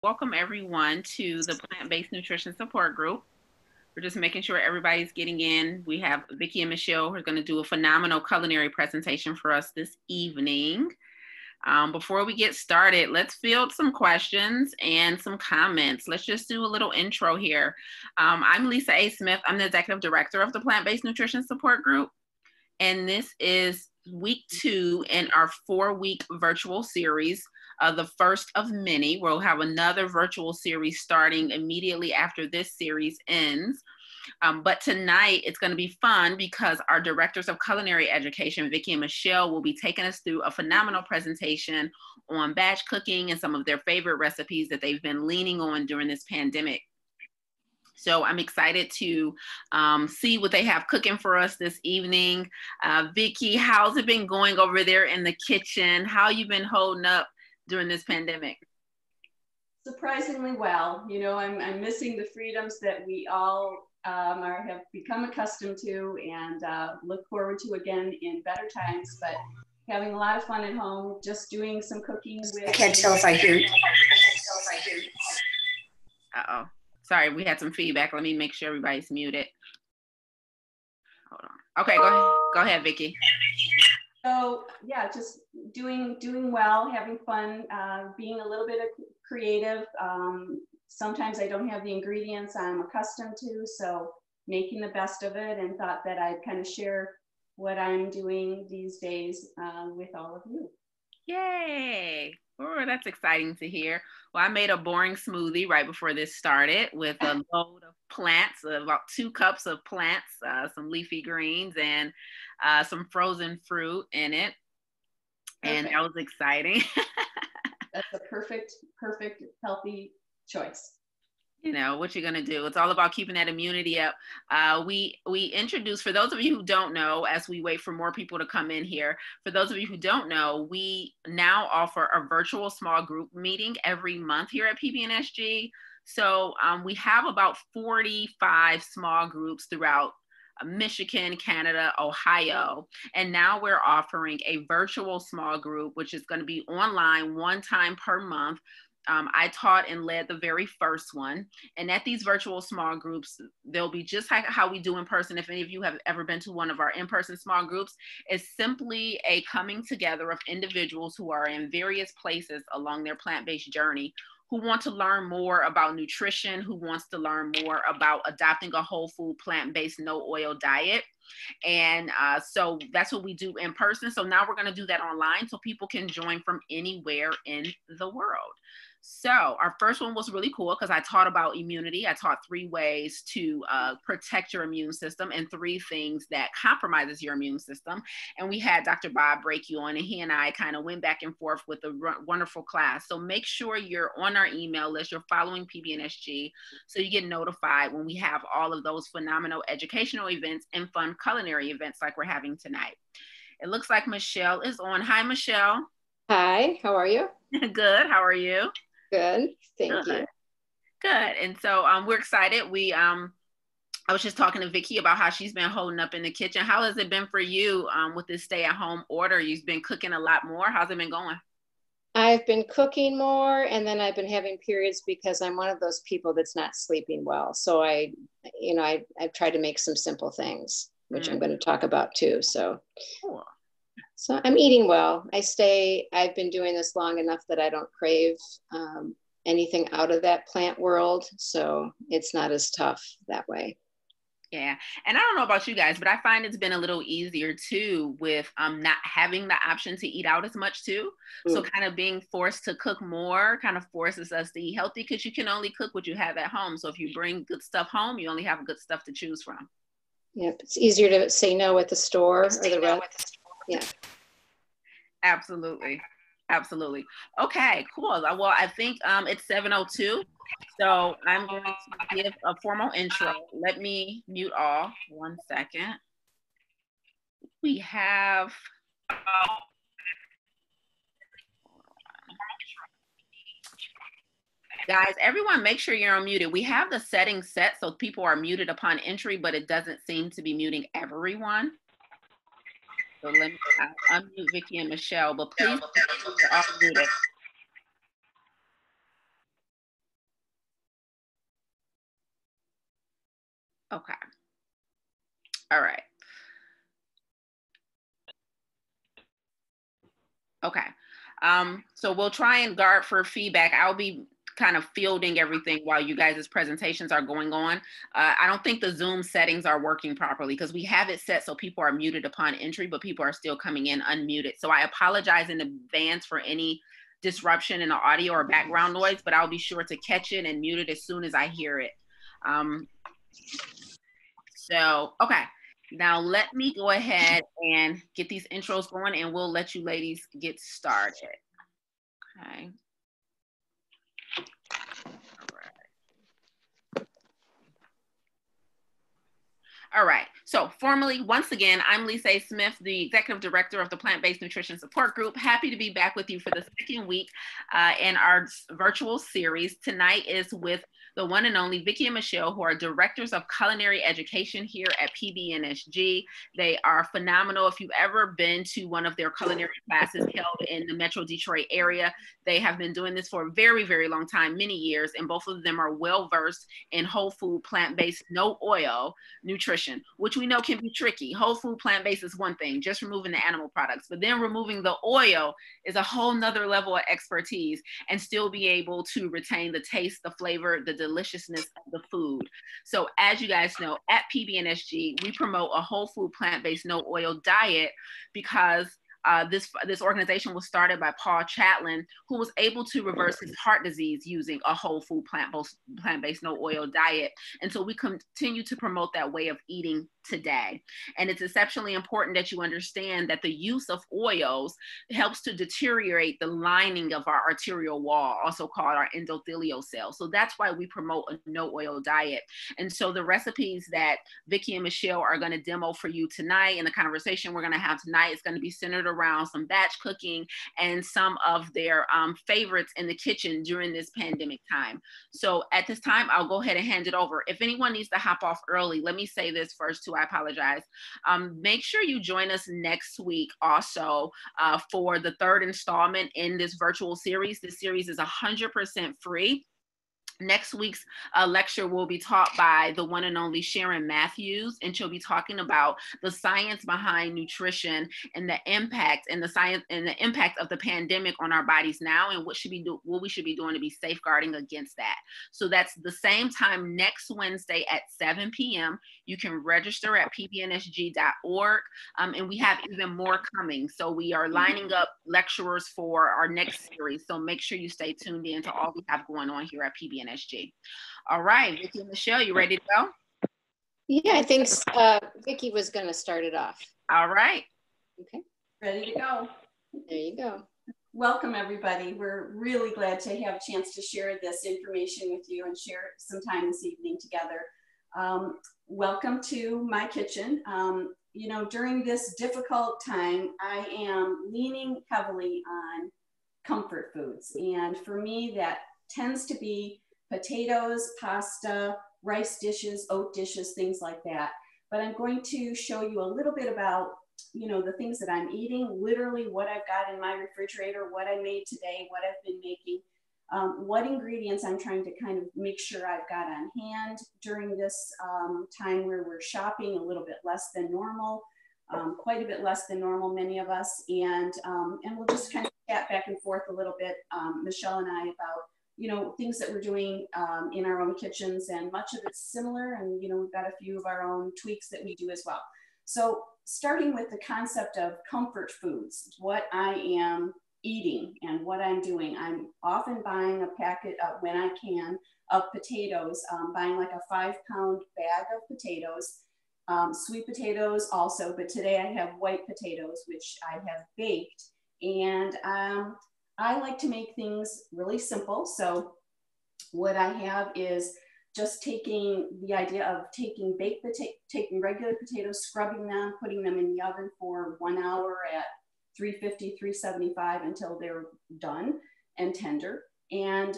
Welcome everyone to the Plant-Based Nutrition Support Group. We're just making sure everybody's getting in. We have Vicki and Michele who are going to do a phenomenal culinary presentation for us this evening. Before we get started, let's field some questions and some comments. Let's just do a little intro here. I'm Lisa A. Smith. I'm the Executive Director of the Plant-Based Nutrition Support Group. And this is week 2 in our 4-week virtual series, the first of many. We'll have another virtual series starting immediately after this series ends. But tonight it's going to be fun because our directors of culinary education, Vicki and Michele, will be taking us through a phenomenal presentation on batch cooking and some of their favorite recipes that they've been leaning on during this pandemic. So I'm excited to see what they have cooking for us this evening. Vicki, how's it been going over there in the kitchen? How you been holding up during this pandemic? Surprisingly well. You know, I'm missing the freedoms that we all have become accustomed to and look forward to again in better times, but having a lot of fun at home, just doing some cooking with... I can't tell if I hear. Uh-oh. Sorry, we had some feedback. Let me make sure everybody's muted. Hold on. Okay, go ahead, Vicki. So yeah, just doing well, having fun, being a little bit creative. Sometimes I don't have the ingredients I'm accustomed to, so making the best of it, and thought that I'd kind of share what I'm doing these days with all of you. Yay! Oh, that's exciting to hear. Well, I made a boring smoothie right before this started with a load of plants, about 2 cups of plants, some leafy greens, and some frozen fruit in it. And that was exciting. That's a perfect, healthy choice. You know, what you're going to do. It's all about keeping that immunity up. We introduced, for those of you who don't know, as we wait for more people to come in here, for those of you who don't know, we now offer a virtual small group meeting every month here at PBNSG. So we have about 45 small groups throughout Michigan, Canada, Ohio. And now we're offering a virtual small group, which is going to be online 1 time per month. I taught and led the very first one. And at these virtual small groups, they'll be just like how we do in person. If any of you have ever been to one of our in-person small groups, it's simply a coming together of individuals who are in various places along their plant-based journey, who want to learn more about nutrition, who wants to learn more about adopting a whole food, plant-based, no oil diet. And so that's what we do in person. So now we're going to do that online so people can join from anywhere in the world. So our first one was really cool because I taught about immunity. I taught 3 ways to protect your immune system and 3 things that compromises your immune system. And we had Dr. Bob Brett-Gach on, and he and I kind of went back and forth with a wonderful class. So make sure you're on our email list, you're following PBNSG, so you get notified when we have all of those phenomenal educational events and fun culinary events like we're having tonight. It looks like Michele is on. Hi, Michele. Hi, how are you? Good. How are you? Good, thank you. Good. And so we're excited. I was just talking to Vicki about how she's been holding up in the kitchen. How has it been for you with this stay-at-home order? You've been cooking a lot more. How's it been going? I've been cooking more, and then I've been having periods because I'm one of those people that's not sleeping well. So I've tried to make some simple things, which I'm going to talk about too. So, cool. So I'm eating well. I've been doing this long enough that I don't crave anything out of that plant world. So it's not as tough that way. Yeah. And I don't know about you guys, but I find it's been a little easier too with not having the option to eat out as much too. So kind of being forced to cook more kind of forces us to eat healthy because you can only cook what you have at home. So if you bring good stuff home, you only have good stuff to choose from. Yep. It's easier to say no at the store or the rest. Yeah. Absolutely. Absolutely. Okay, cool. Well, I think it's 7:02. So I'm going to give a formal intro. Let me mute all. 1 second. We have guys, everyone make sure you're unmuted. We have the settings set so people are muted upon entry, but it doesn't seem to be muting everyone. So let me unmute Vicki and Michele, but please, you're all muted. Okay. All right. Okay. So we'll try and guard for feedback. I'll be kind of fielding everything while you guys' presentations are going on. I don't think the Zoom settings are working properly because we have it set so people are muted upon entry, but people are still coming in unmuted. So I apologize in advance for any disruption in the audio or background noise, but I'll be sure to catch it and mute it as soon as I hear it. Okay. Now let me go ahead and get these intros going and we'll let you ladies get started. Okay. All right. So formally, once again, I'm Lisa Smith, the Executive Director of the Plant-Based Nutrition Support Group. Happy to be back with you for the second week in our virtual series. Tonight is with the one and only Vicki and Michele, who are Directors of Culinary Education here at PBNSG. They are phenomenal. If you've ever been to one of their culinary classes held in the Metro Detroit area, they have been doing this for a very, very long time, many years, and both of them are well-versed in whole food, plant-based, no oil nutrition, which we know can be tricky. Whole food, plant-based is one thing, just removing the animal products, but then removing the oil is a whole nother level of expertise and still be able to retain the taste, the flavor, the deliciousness of the food. So as you guys know, at PBNSG, we promote a whole food, plant-based, no oil diet because this organization was started by Paul Chatlin, who was able to reverse his heart disease using a whole food, plant-based, no oil diet. And so we continue to promote that way of eating today. And it's exceptionally important that you understand that the use of oils helps to deteriorate the lining of our arterial wall, also called our endothelial cells. So that's why we promote a no oil diet. And so the recipes that Vicki and Michele are going to demo for you tonight, and the conversation we're going to have tonight is going to be centered around some batch cooking and some of their favorites in the kitchen during this pandemic time. So at this time, I'll go ahead and hand it over. If anyone needs to hop off early, let me say this first too, I apologize. Make sure you join us next week also for the third installment in this virtual series. This series is 100% free. Next week's lecture will be taught by the one and only Sharon Matthews, and she'll be talking about the science behind nutrition and the impact and the science and the impact of the pandemic on our bodies now, and what we should be doing to be safeguarding against that. So that's the same time next Wednesday at 7 p.m. You can register at pbnsg.org, and we have even more coming. So we are lining up lecturers for our next series. So make sure you stay tuned in to all we have going on here at PBNSG. All right, Vicki and Michele, you ready to go? Yeah, I think Vicki was going to start it off. All right. Okay. Ready to go. There you go. Welcome, everybody. We're really glad to have a chance to share this information with you and share some time this evening together. Welcome to my kitchen. You know, during this difficult time, I am leaning heavily on comfort foods. And for me, that tends to be potatoes, pasta, rice dishes, oat dishes, things like that. But I'm going to show you a little bit about, you know, the things that I'm eating, literally what I've got in my refrigerator, what I made today, what I've been making, what ingredients I'm trying to kind of make sure I've got on hand during this time where we're shopping a little bit less than normal, quite a bit less than normal, many of us. And we'll just kind of chat back and forth a little bit, Michele and I, about, you know, things that we're doing in our own kitchens, and much of it's similar. And, you know, we've got a few of our own tweaks that we do as well. So starting with the concept of comfort foods, what I am eating and what I'm doing. I'm often buying a packet when I can of potatoes, buying like a 5-pound bag of potatoes, sweet potatoes also, but today I have white potatoes, which I have baked. And I like to make things really simple. So what I have is just taking the idea of taking regular potatoes, scrubbing them, putting them in the oven for 1 hour at 350, 375 until they're done and tender, and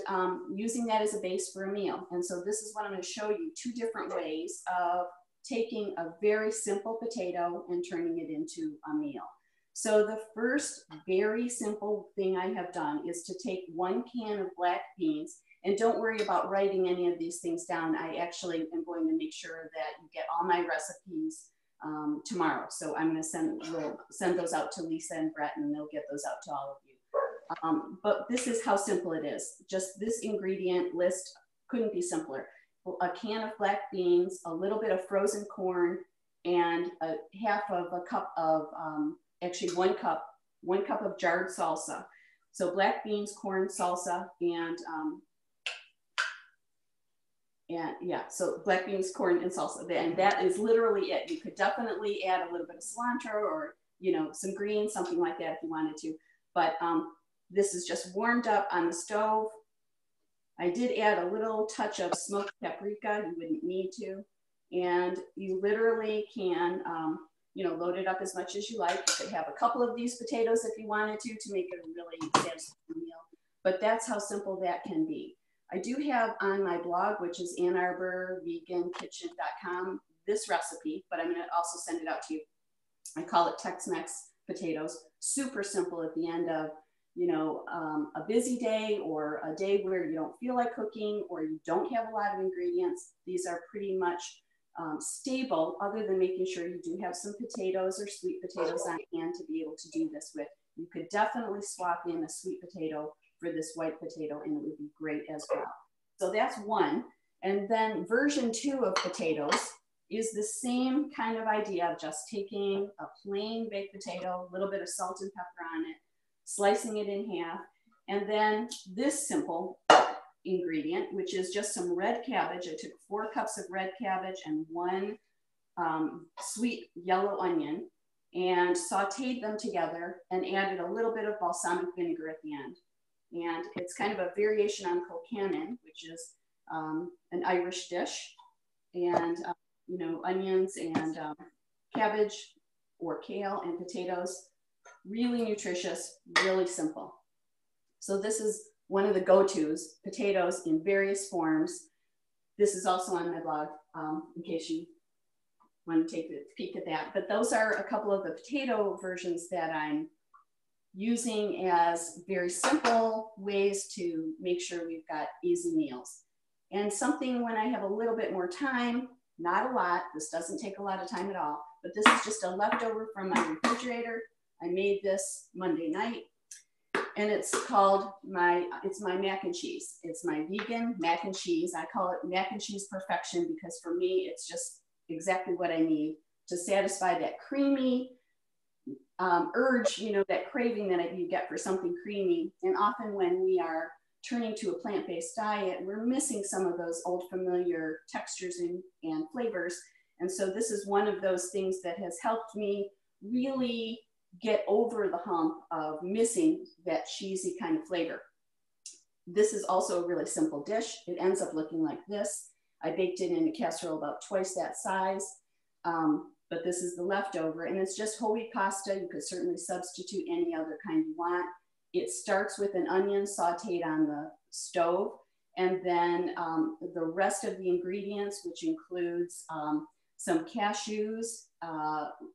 using that as a base for a meal. And so this is what I'm going to show you, 2 different ways of taking a very simple potato and turning it into a meal. So the first very simple thing I have done is to take 1 can of black beans, And don't worry about writing any of these things down. I actually am going to make sure that you get all my recipes tomorrow. So I'm going to we'll send those out to Lisa and Brett, and they'll get those out to all of you. But this is how simple it is. Just this ingredient list couldn't be simpler. A can of black beans, a little bit of frozen corn, and half of a cup of, actually one cup of jarred salsa. So black beans, corn, salsa, and yeah, so black beans, corn, and salsa. And that is literally it. You could definitely add a little bit of cilantro or, you know, some greens, something like that if you wanted to. But this is just warmed up on the stove. I did add a little touch of smoked paprika. You wouldn't need to. And you literally can, you know, load it up as much as you like. You could have a couple of these potatoes if you wanted to make it a really satisfying meal. But that's how simple that can be. I do have on my blog, which is AnnArborVeganKitchen.com, this recipe, but I'm going to also send it out to you. I call it Tex-Mex potatoes. Super simple at the end of, you know, a busy day or a day where you don't feel like cooking or you don't have a lot of ingredients. These are pretty much stable, other than making sure you do have some potatoes or sweet potatoes on hand to be able to do this with. You could definitely swap in a sweet potato for this white potato and it would be great as well. So that's one. And then version 2 of potatoes is the same kind of idea of just taking a plain baked potato, a little bit of salt and pepper on it, slicing it in half, and then this simple ingredient, which is just some red cabbage. I took 4 cups of red cabbage and 1 sweet yellow onion and sauteed them together and added a little bit of balsamic vinegar at the end. And it's kind of a variation on Kilcannon, which is an Irish dish. And, you know, onions and cabbage or kale and potatoes, really nutritious, really simple. So this is one of the go-tos, potatoes in various forms. This is also on my blog in case you want to take a peek at that. But those are a couple of the potato versions that I'm using as very simple ways to make sure we've got easy meals. And something when I have a little bit more time, not a lot, this doesn't take a lot of time at all, but this is just a leftover from my refrigerator. I made this Monday night and it's called it's my mac and cheese. It's my vegan mac and cheese. I call it mac and cheese perfection because for me, it's just exactly what I need to satisfy that creamy, urge, you know, that craving that you get for something creamy. And often when we are turning to a plant-based diet, we're missing some of those old familiar textures and flavors. And so this is one of those things that has helped me really get over the hump of missing that cheesy kind of flavor. This is also a really simple dish. It ends up looking like this. I baked it in a casserole about twice that size. But this is the leftover and it's just whole wheat pasta. You could certainly substitute any other kind you want. It starts with an onion sauteed on the stove and then the rest of the ingredients, which includes some cashews.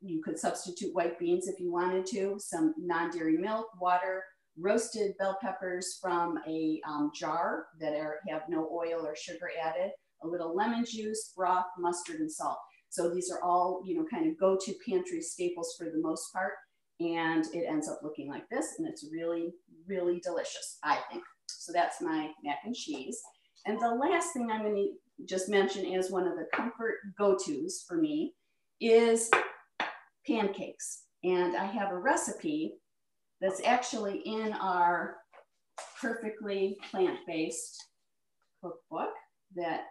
You could substitute white beans if you wanted to, some non-dairy milk, water, roasted bell peppers from a jar that have no oil or sugar added, a little lemon juice, broth, mustard, and salt. So these are all, you know, kind of go-to pantry staples for the most part. And it ends up looking like this. And it's really, really delicious, I think. So that's my mac and cheese. And the last thing I'm going to just mention as one of the comfort go-tos for me is pancakes. And I have a recipe that's actually in our perfectly plant-based cookbook that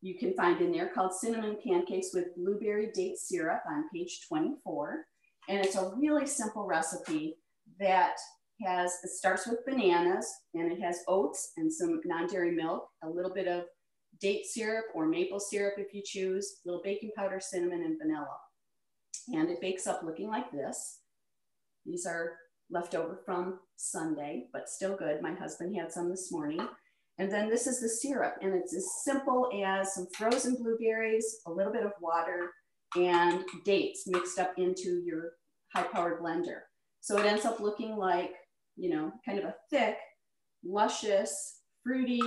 you can find in there called Cinnamon Pancakes with Blueberry Date Syrup on page 24. And it's a really simple recipe that it starts with bananas and it has oats and some non-dairy milk, a little bit of date syrup or maple syrup if you choose, a little baking powder, cinnamon, and vanilla. And it bakes up looking like this. These are leftover from Sunday, but still good. My husband had some this morning. And then this is the syrup, and it's as simple as some frozen blueberries, a little bit of water, and dates mixed up into your high-powered blender. So it ends up looking like, you know, kind of a thick, luscious, fruity,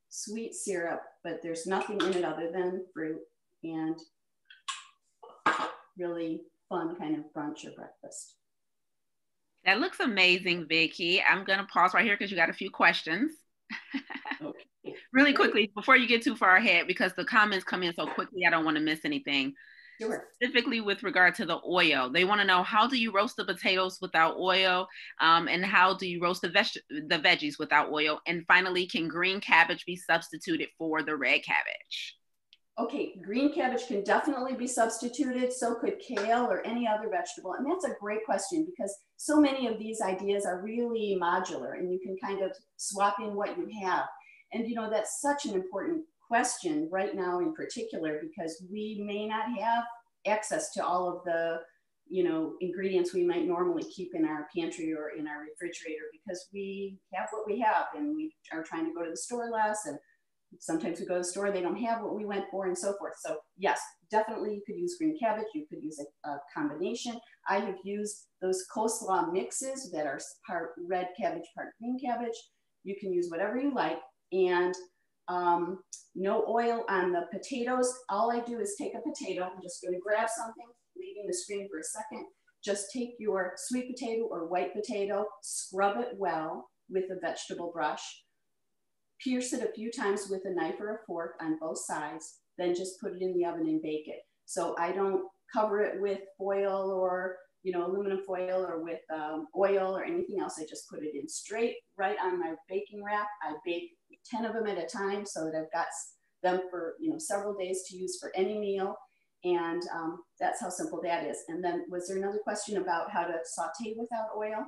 sweet syrup, but there's nothing in it other than fruit, and really fun kind of brunch or breakfast. That looks amazing, Vicki. I'm going to pause right here because you got a few questions. Okay. Really quickly, before you get too far ahead, because the comments come in so quickly, I don't want to miss anything. Sure. Specifically with regard to the oil, they want to know, how do you roast the potatoes without oil? And how do you roast the veggies without oil? And finally, can green cabbage be substituted for the red cabbage? Okay, green cabbage can definitely be substituted. So could kale or any other vegetable. And that's a great question, because so many of these ideas are really modular and you can kind of swap in what you have. And you know, that's such an important question right now in particular, because we may not have access to all of the, you know, ingredients we might normally keep in our pantry or in our refrigerator, because we have what we have and we are trying to go to the store less, and sometimes we go to the store, they don't have what we went for, and so forth. So yes, definitely you could use green cabbage. You could use a combination. I have used those coleslaw mixes that are part red cabbage, part green cabbage. You can use whatever you like. And no oil on the potatoes. All I do is take a potato. I'm just going to grab something, leaving the screen for a second. Just take your sweet potato or white potato, scrub it well with a vegetable brush, pierce it a few times with a knife or a fork on both sides, then just put it in the oven and bake it. So I don't cover it with foil or, you know, aluminum foil or with oil or anything else. I just put it in straight right on my baking rack. I bake 10 of them at a time so that I've got them for, you know, several days to use for any meal. And that's how simple that is. And then was there another question about how to saute without oil?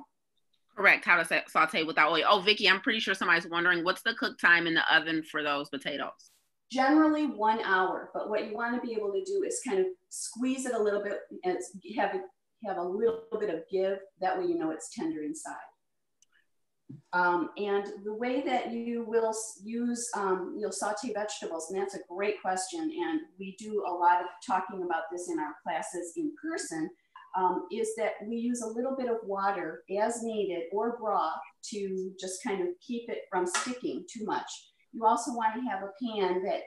Correct, how to saute without oil. Oh, Vicki, I'm pretty sure somebody's wondering, what's the cook time in the oven for those potatoes? Generally 1 hour, but what you want to be able to do is kind of squeeze it a little bit and have a little bit of give. That way you know it's tender inside. And the way that you will use, you'll saute vegetables, and that's a great question. And we do a lot of talking about this in our classes in person, is that we use a little bit of water as needed or broth to just kind of keep it from sticking too much. You also want to have a pan that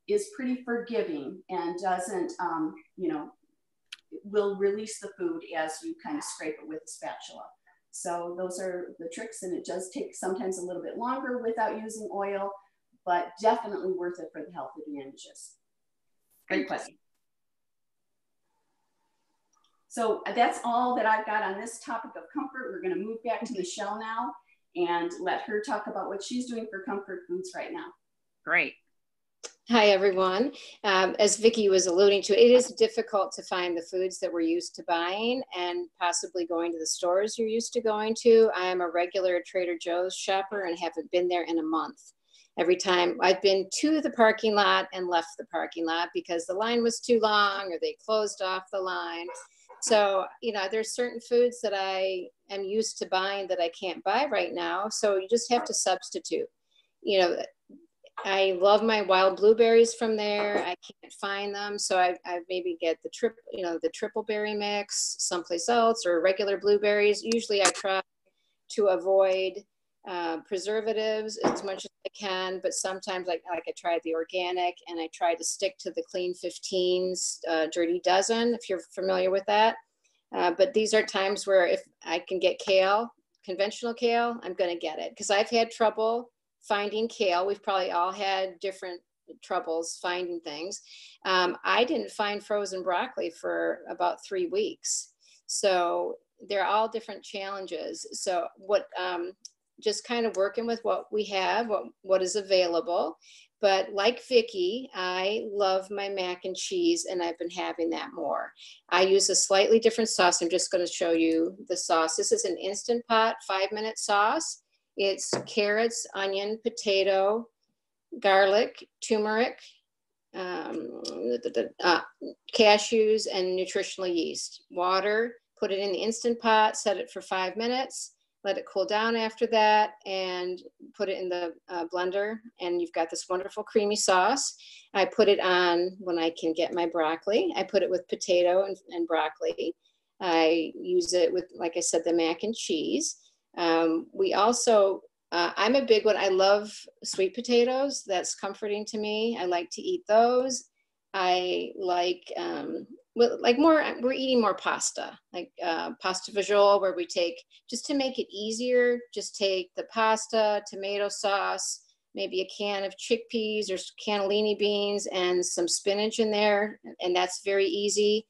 is pretty forgiving and doesn't, you know, will release the food as you kind of scrape it with a spatula. So those are the tricks, and it does take sometimes a little bit longer without using oil, but definitely worth it for the health advantages. Great question. So that's all that I've got on this topic of comfort. We're going to move back to Michele now and let her talk about what she's doing for comfort foods right now. Great. Hi, everyone. As Vicki was alluding to, it is difficult to find the foods that we're used to buying and possibly going to the stores you're used to going to. I am a regular Trader Joe's shopper and haven't been there in a month. Every time I've been to the parking lot and left the parking lot because the line was too long or they closed off the line. So, you know, there's certain foods that I am used to buying that I can't buy right now. So you just have to substitute. You know, I love my wild blueberries from there. I can't find them. So I maybe get the triple berry mix someplace else, or regular blueberries. Usually I try to avoid preservatives as much as I can, but sometimes like I tried the organic, and I try to stick to the Clean 15's Dirty Dozen, if you're familiar with that. But these are times where if I can get kale, conventional kale, I'm going to get it, because I've had trouble finding kale. We've probably all had different troubles finding things. I didn't find frozen broccoli for about 3 weeks. So they're all different challenges. So what, just kind of working with what we have, what is available. But like Vicki, I love my mac and cheese, and I've been having that more. I use a slightly different sauce. I'm just going to show you the sauce. This is an Instant Pot 5-minute sauce. It's carrots, onion, potato, garlic, turmeric, cashews, and nutritional yeast. Water, put it in the Instant Pot, set it for 5 minutes, let it cool down after that, and put it in the blender, and you've got this wonderful creamy sauce. I put it on when I can get my broccoli. I put it with potato and broccoli. I use it with, like I said, the mac and cheese. We also I'm a big one. I love sweet potatoes. That's comforting to me. I like to eat those. I like, we're eating more pasta, like pasta fagioli, where we take, just to make it easier, just take the pasta, tomato sauce, maybe a can of chickpeas or cannellini beans and some spinach in there. And that's very easy.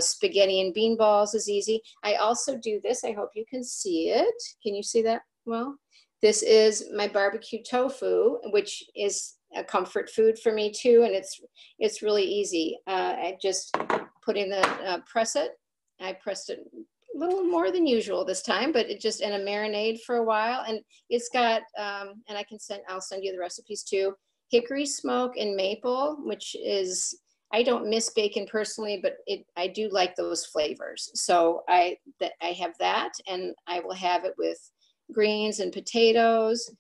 Spaghetti and bean balls is easy. I also do this. I hope you can see it. Can you see that? Well, this is my barbecue tofu, which is a comfort food for me too. And it's really easy. I just put in the, press it. I pressed it a little more than usual this time, but it just in a marinade for a while. And it's got, and I'll send you the recipes too. Hickory smoke and maple, which is, I don't miss bacon personally, but I do like those flavors. So I have that, and I will have it with greens and potatoes.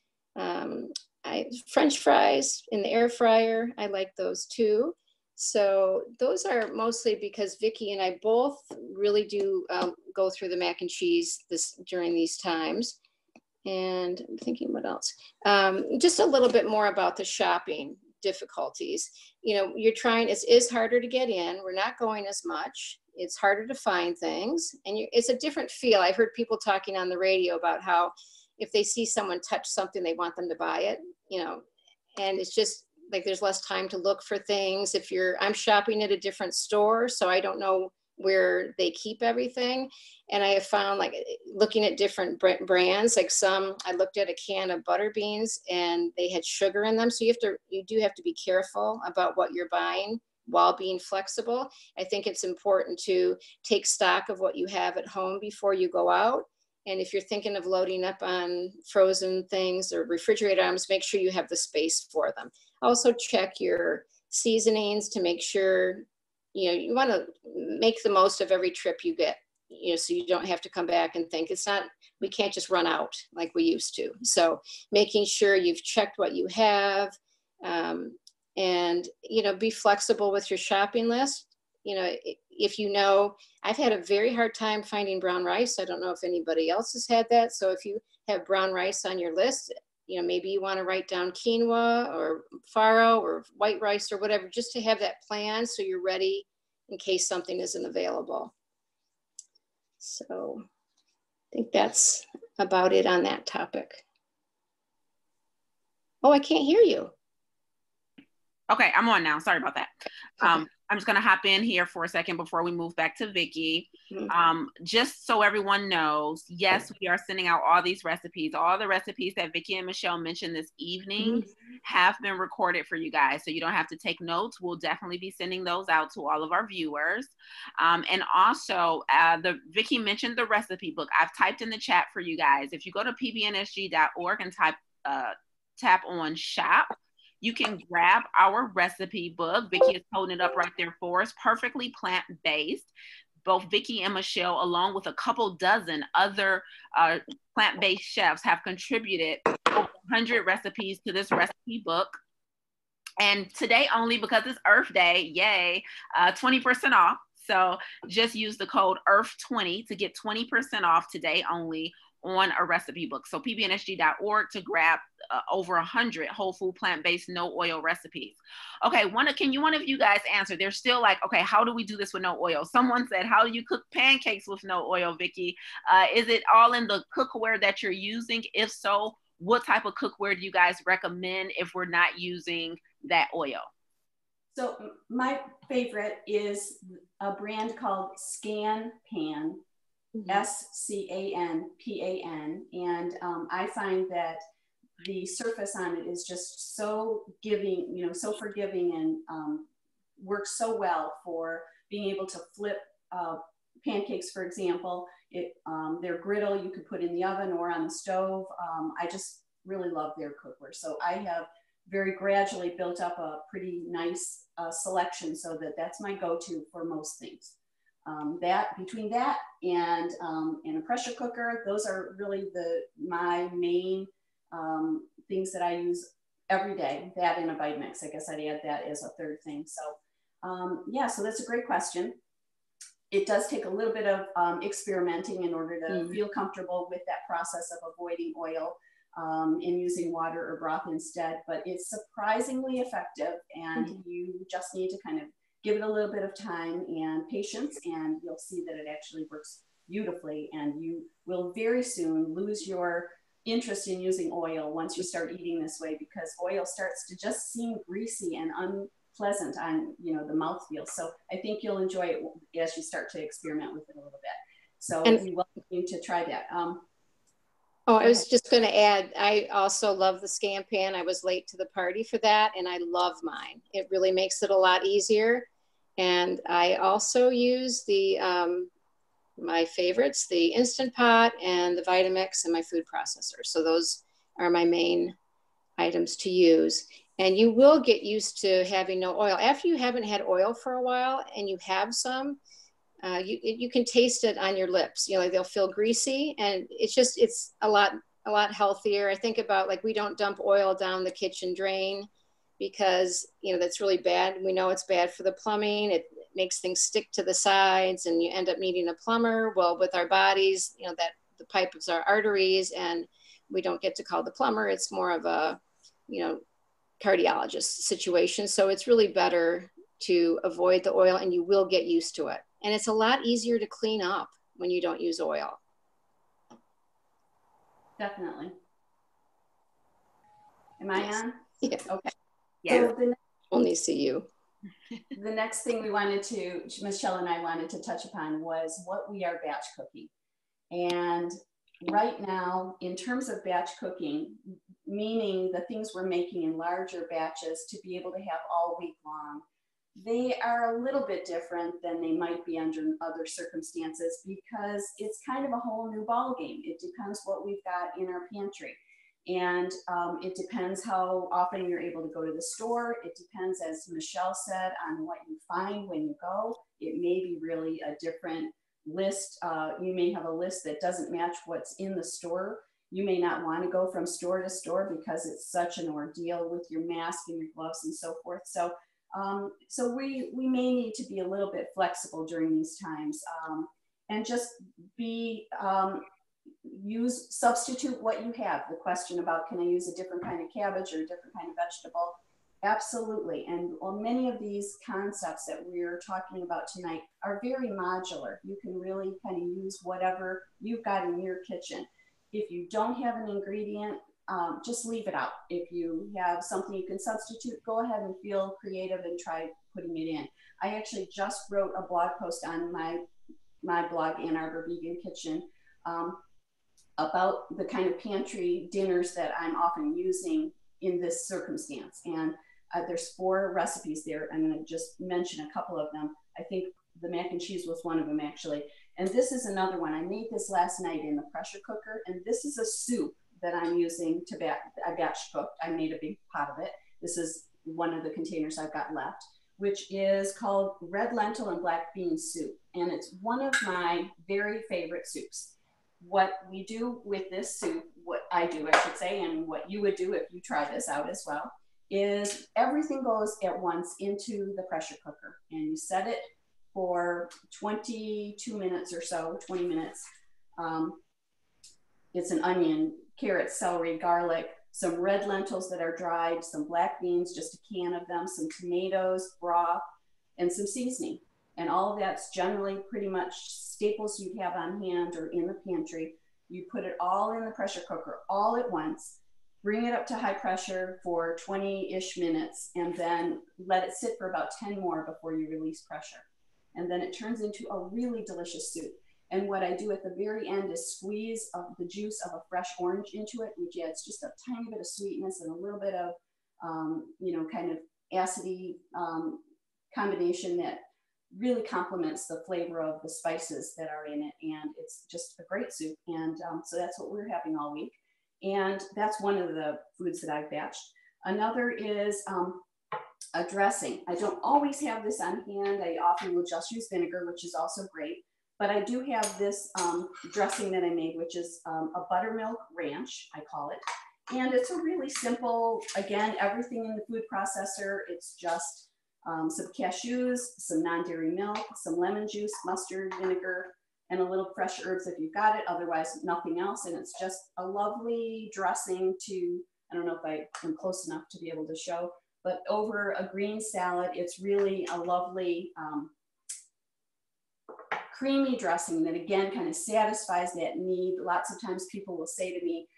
French fries in the air fryer. I like those too. So those are mostly because Vicki and I both really do go through the mac and cheese during these times. And I'm thinking what else? Just a little bit more about the shopping difficulties. You know, it is harder to get in. We're not going as much. It's harder to find things, and it's a different feel. I've heard people talking on the radio about how if they see someone touch something, they want them to buy it, you know, and it's just like there's less time to look for things. I'm shopping at a different store, so I don't know where they keep everything. And I have found, like, looking at different brands, like I looked at a can of butter beans and they had sugar in them. So you do have to be careful about what you're buying while being flexible. I think it's important to take stock of what you have at home before you go out. And if you're thinking of loading up on frozen things or refrigerated items, make sure you have the space for them. Also check your seasonings to make sure, you want to make the most of every trip you get, so you don't have to come back and think we can't just run out like we used to. So making sure you've checked what you have, and, be flexible with your shopping list. I've had a very hard time finding brown rice. I don't know if anybody else has had that. So if you have brown rice on your list, maybe you want to write down quinoa or farro or white rice or whatever, just to have that plan so you're ready in case something isn't available. So I think that's about it on that topic. Oh, I can't hear you. Okay, I'm on now. Sorry about that. Okay. I'm just going to hop in here for a second before we move back to Vicki. Mm-hmm. Just so everyone knows, yes, we are sending out all these recipes. All the recipes that Vicki and Michele mentioned this evening have been recorded for you guys, so you don't have to take notes. We'll definitely be sending those out to all of our viewers. And also, Vicki mentioned the recipe book. I've typed in the chat for you guys. If you go to pbnsg.org and tap on shop, you can grab our recipe book. Vicki is holding it up right there for us. Perfectly plant-based. Both Vicki and Michele, along with a couple dozen other plant-based chefs, have contributed over 100 recipes to this recipe book. And today only, because it's Earth Day, yay, 20% off. So just use the code EARTH20 to get 20% off today only on a recipe book. So pbnsg.org to grab over 100 whole food, plant-based, no oil recipes. Okay, can one of you guys answer? They're still like, okay, how do we do this with no oil? Someone said, how do you cook pancakes with no oil, Vicki? Is it all in the cookware that you're using? If so, what type of cookware do you guys recommend if we're not using that oil? So my favorite is a brand called Scan Pan. SCANPAN, and I find that the surface on it is just so giving, so forgiving, and works so well for being able to flip pancakes, for example. Their griddle you could put in the oven or on the stove. I just really love their cookware. So I have very gradually built up a pretty nice selection, so that's my go-to for most things. Between that and a pressure cooker, those are really my main things that I use every day. That and a Vitamix, I guess I'd add that as a third thing. So yeah, so that's a great question. It does take a little bit of experimenting in order to feel comfortable with that process of avoiding oil. and using water or broth instead, but it's surprisingly effective, and you just need to kind of give it a little bit of time and patience, and you'll see that it actually works beautifully, and you will very soon lose your interest in using oil once you start eating this way, because oil starts to just seem greasy and unpleasant on, you know, the mouthfeel. So I think you'll enjoy it as you start to experiment with it a little bit. So we welcome you to try that. Oh, I was just going to add, I also love the Scam Pan. I was late to the party for that, and I love mine. It really makes it a lot easier. And I also use the my favorites, the Instant Pot and the Vitamix and my food processor. So those are my main items to use. And you will get used to having no oil. After you haven't had oil for a while and you have some, you can taste it on your lips. You know, like they'll feel greasy, and it's a lot healthier. I think about, like, we don't dump oil down the kitchen drain because, you know, that's really bad. We know it's bad for the plumbing. It makes things stick to the sides and you end up needing a plumber. Well, with our bodies, you know, that the pipe is our arteries, and we don't get to call the plumber. It's more of a, you know, cardiologist situation. So it's really better to avoid the oil, and you will get used to it. And it's a lot easier to clean up when you don't use oil. Definitely. Am I on? Yeah. Okay. Yeah. So only see you. The next thing we wanted to, Michele and I wanted to touch upon, was what we are batch cooking. And right now, in terms of batch cooking, meaning the things we're making in larger batches to be able to have all week long, they are a little bit different than they might be under other circumstances, because it's kind of a whole new ball game. It depends what we've got in our pantry. And it depends how often you're able to go to the store. It depends, as Michele said, on what you find when you go. It may be really a different list. You may have a list that doesn't match what's in the store. You may not want to go from store to store because it's such an ordeal with your mask and your gloves and so forth. So we may need to be a little bit flexible during these times, and just be, substitute what you have. The question about, can I use a different kind of cabbage or a different kind of vegetable? Absolutely. And many of these concepts that we're talking about tonight are very modular. You can really kind of use whatever you've got in your kitchen. If you don't have an ingredient, just leave it out. If you have something you can substitute, go ahead and feel creative and try putting it in. I actually just wrote a blog post on my blog, Ann Arbor Vegan Kitchen, about the kind of pantry dinners that I'm often using in this circumstance. And there's 4 recipes there. I'm going to just mention a couple of them. I think the mac and cheese was one of them, actually. And this is another one. I made this last night in the pressure cooker. And this is a soup that I'm using to batch cooked. I made a big pot of it. This is one of the containers I've got left, which is called red lentil and black bean soup. And it's one of my very favorite soups. What we do with this soup, what I do, I should say, and what you would do if you try this out as well, is everything goes at once into the pressure cooker, and you set it for 22 minutes or so, 20 minutes. It's an onion, carrots, celery, garlic, some red lentils that are dried, some black beans, just a can of them, some tomatoes, broth, and some seasoning. And all of that's generally pretty much staples you'd have on hand or in the pantry. You put it all in the pressure cooker all at once, bring it up to high pressure for 20-ish minutes, and then let it sit for about 10 more before you release pressure. And then it turns into a really delicious soup. And what I do at the very end is squeeze the juice of a fresh orange into it, which adds just a tiny bit of sweetness and a little bit of, kind of acidy combination that really complements the flavor of the spices that are in it. And it's just a great soup. And so that's what we're having all week. And that's one of the foods that I've batched. Another is a dressing. I don't always have this on hand. I often will just use vinegar, which is also great. But I do have this dressing that I made, which is a buttermilk ranch, I call it. And it's a really simple, again, everything in the food processor. It's just some cashews, some non-dairy milk, some lemon juice, mustard, vinegar, and a little fresh herbs if you've got it, otherwise nothing else. And it's just a lovely dressing to, I don't know if I am close enough to be able to show, but over a green salad, it's really a lovely creamy dressing that again kind of satisfies that need. Lots of times people will say to me,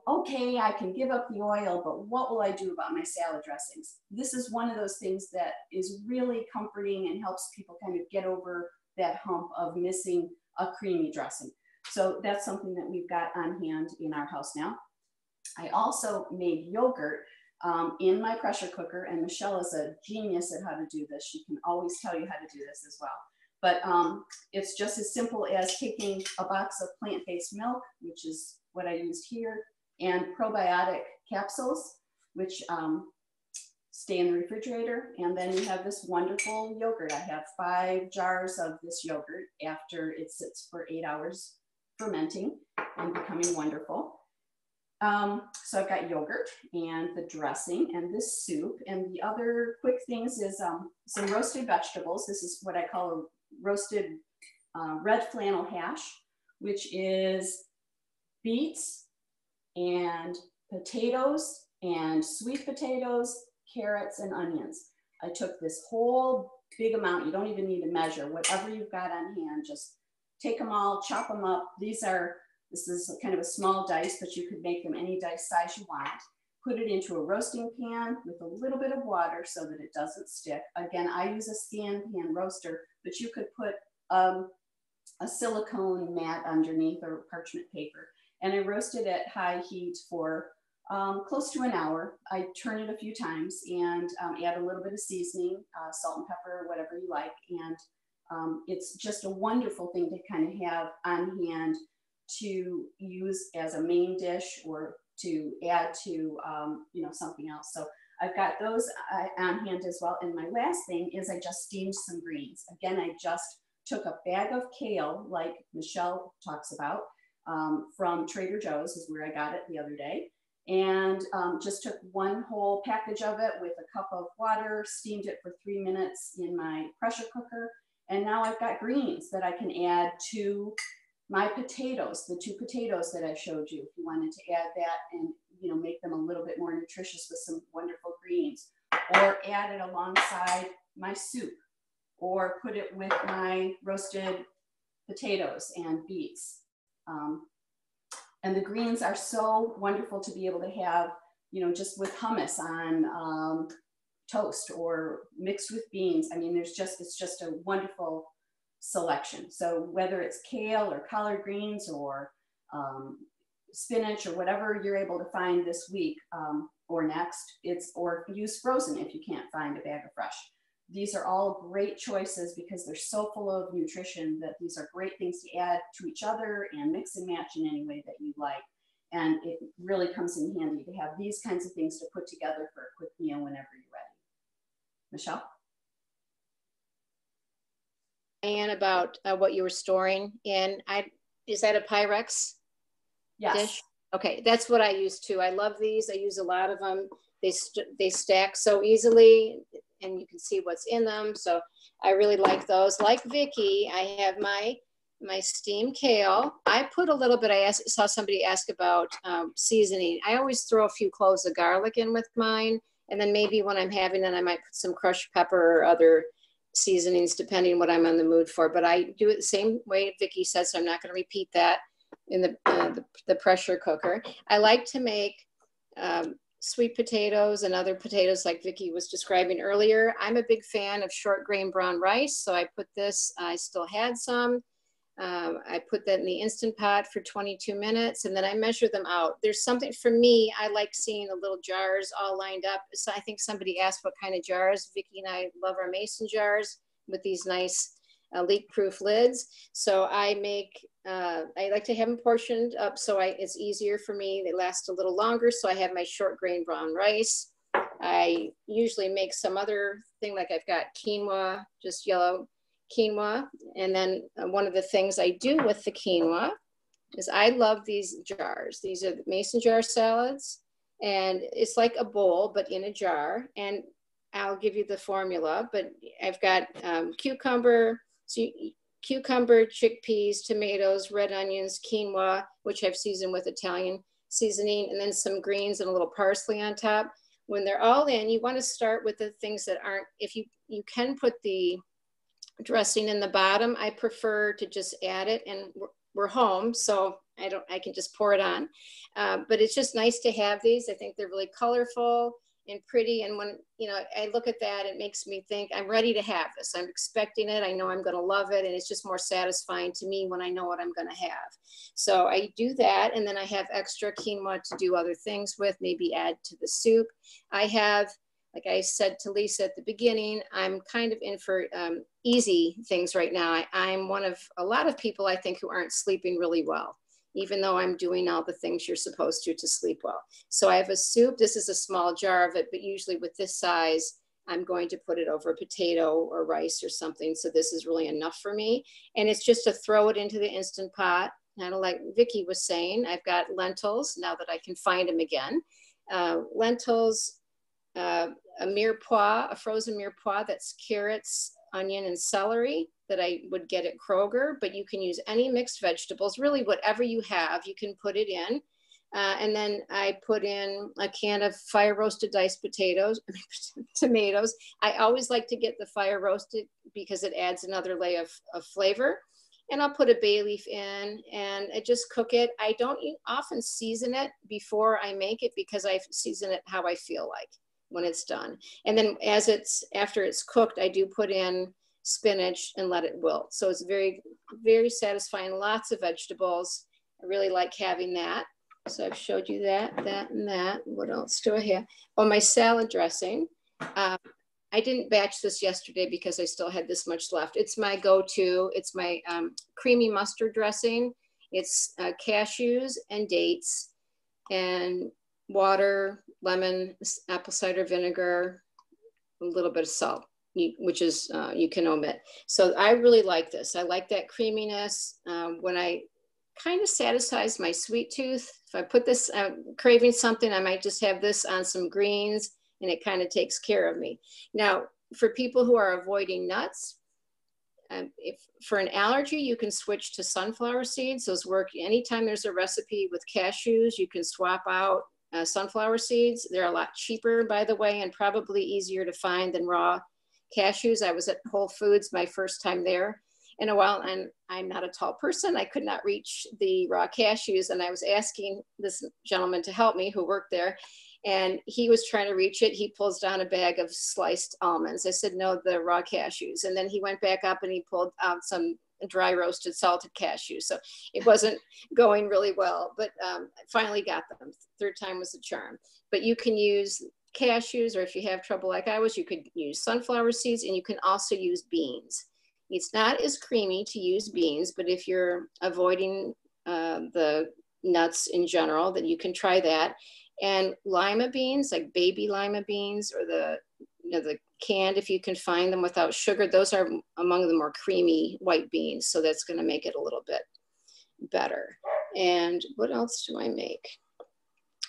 okay, I can give up the oil, but what will I do about my salad dressings? This is one of those things that is really comforting and helps people kind of get over that hump of missing a creamy dressing. So that's something that we've got on hand in our house now. I also made yogurt in my pressure cooker, and Michele is a genius at how to do this. She can always tell you how to do this as well. But it's just as simple as taking a box of plant-based milk, which is what I used here, and probiotic capsules, which stay in the refrigerator. And then you have this wonderful yogurt. I have 5 jars of this yogurt after it sits for 8 hours fermenting and becoming wonderful. So I've got yogurt and the dressing and this soup. And the other quick things is some roasted vegetables. This is what I call a roasted red flannel hash, which is beets and potatoes and sweet potatoes, carrots and onions. I took this whole big amount. You don't even need to measure. Whatever you've got on hand, just take them all, chop them up. This is kind of a small dice, but you could make them any dice size you want. Put it into a roasting pan with a little bit of water so that it doesn't stick. Again, I use a stand pan roaster, but you could put a silicone mat underneath or parchment paper. And I roast it at high heat for close to an hour. I turn it a few times and add a little bit of seasoning, salt and pepper, whatever you like. And it's just a wonderful thing to kind of have on hand to use as a main dish or to add to something else. So I've got those on hand as well. And my last thing is I just steamed some greens. Again, I just took a bag of kale, like Michele talks about, from Trader Joe's is where I got it the other day. And just took one whole package of it with a cup of water, steamed it for 3 minutes in my pressure cooker. And now I've got greens that I can add to my potatoes, the 2 potatoes that I showed you, if you wanted to add that and make them a little bit more nutritious with some wonderful greens, or add it alongside my soup, or put it with my roasted potatoes and beets. And the greens are so wonderful to be able to have, just with hummus on toast or mixed with beans. I mean, it's just a wonderful selection. So whether it's kale or collard greens or spinach or whatever you're able to find this week or next, or use frozen if you can't find a bag of fresh. These are all great choices because they're so full of nutrition that these are great things to add to each other and mix and match in any way that you like. And it really comes in handy to have these kinds of things to put together for a quick meal whenever you're ready. Michele? And about what you were storing in, is that a Pyrex dish? Okay, that's what I use too. I love these. I use a lot of them. They stack so easily, and you can see what's in them. So I really like those. Like Vicki, I have my steamed kale. I put a little bit. Saw somebody ask about seasoning. I always throw a few cloves of garlic in with mine, and then maybe when I'm having it, I might put some crushed pepper or other seasonings depending what I'm on the mood for. But I do it the same way Vicki said, so I'm not going to repeat that in the pressure cooker. I like to make sweet potatoes and other potatoes like Vicki was describing earlier. I'm a big fan of short grain brown rice, so I put this, I still had some. I put that in the Instant Pot for 22 minutes, and then I measure them out. There's something for me, I like seeing the little jars all lined up. So I think somebody asked what kind of jars. Vicki and I love our mason jars with these nice leak-proof lids. So I like to have them portioned up so it's easier for me. They last a little longer. So I have my short grain brown rice. I usually make some other thing, like I've got quinoa, just yellow quinoa. And then one of the things I do with the quinoa is I love these jars. These are the mason jar salads, and it's like a bowl, but in a jar. And I'll give you the formula, but I've got cucumber. So cucumber, chickpeas, tomatoes, red onions, quinoa, which I've seasoned with Italian seasoning, and then some greens and a little parsley on top. When they're all in, you want to start with the things that aren't, if you can put the dressing in the bottom. I prefer to just add it, and we're home, so I can just pour it on. But it's just nice to have these. I think they're really colorful and pretty. And when, you know, I look at that, it makes me think I'm ready to have this. I'm expecting it. I know I'm going to love it. And it's just more satisfying to me when I know what I'm going to have. So I do that. And then I have extra quinoa to do other things with, maybe add to the soup. I have, like I said to Lisa at the beginning, I'm kind of in for easy things right now. I'm one of a lot of people, I think, who aren't sleeping really well, even though I'm doing all the things you're supposed to sleep well. So I have a soup. This is a small jar of it, but usually with this size, I'm going to put it over a potato or rice or something. So this is really enough for me. And it's just to throw it into the Instant Pot. Kind of like Vicki was saying, I've got lentils now that I can find them again. Lentils, a mirepoix, a frozen mirepoix, that's carrots, onion, and celery that I would get at Kroger, but you can use any mixed vegetables, really whatever you have, you can put it in. And then I put in a can of fire roasted diced potatoes, tomatoes. I always like to get the fire roasted because it adds another layer of flavor. And I'll put a bay leaf in and I just cook it. I don't often season it before I make it because I season it how I feel like when it's done. And then after it's cooked, I do put in spinach and let it wilt. So it's very, very satisfying. Lots of vegetables. I really like having that. So I've showed you that, and that. What else do I have? Oh, my salad dressing. I didn't batch this yesterday because I still had this much left. It's my go-to. It's my creamy mustard dressing. It's cashews and dates and water, lemon, apple cider vinegar, a little bit of salt, which is you can omit. So I really like this. I like that creaminess. When I kind of satisfies my sweet tooth, if I put this, craving something, I might just have this on some greens and it kind of takes care of me. Now, for people who are avoiding nuts, if for an allergy, you can switch to sunflower seeds. Those work anytime there's a recipe with cashews, you can swap out sunflower seeds. They're a lot cheaper, by the way, and probably easier to find than raw cashews. I was at Whole Foods my first time there in a while, and I'm not a tall person. I could not reach the raw cashews, and I was asking this gentleman to help me who worked there, and he was trying to reach it. He pulls down a bag of sliced almonds. I said, no, the raw cashews. And then he went back up and he pulled out some dry roasted salted cashews. So it wasn't going really well, but I finally got them. Third time was a charm. But you can use cashews, or if you have trouble like I was, you could use sunflower seeds, and you can also use beans. It's not as creamy to use beans, but if you're avoiding the nuts in general, then you can try that. And lima beans, like baby lima beans, or the canned, if you can find them without sugar, those are among the more creamy white beans. So that's going to make it a little bit better. And what else do I make?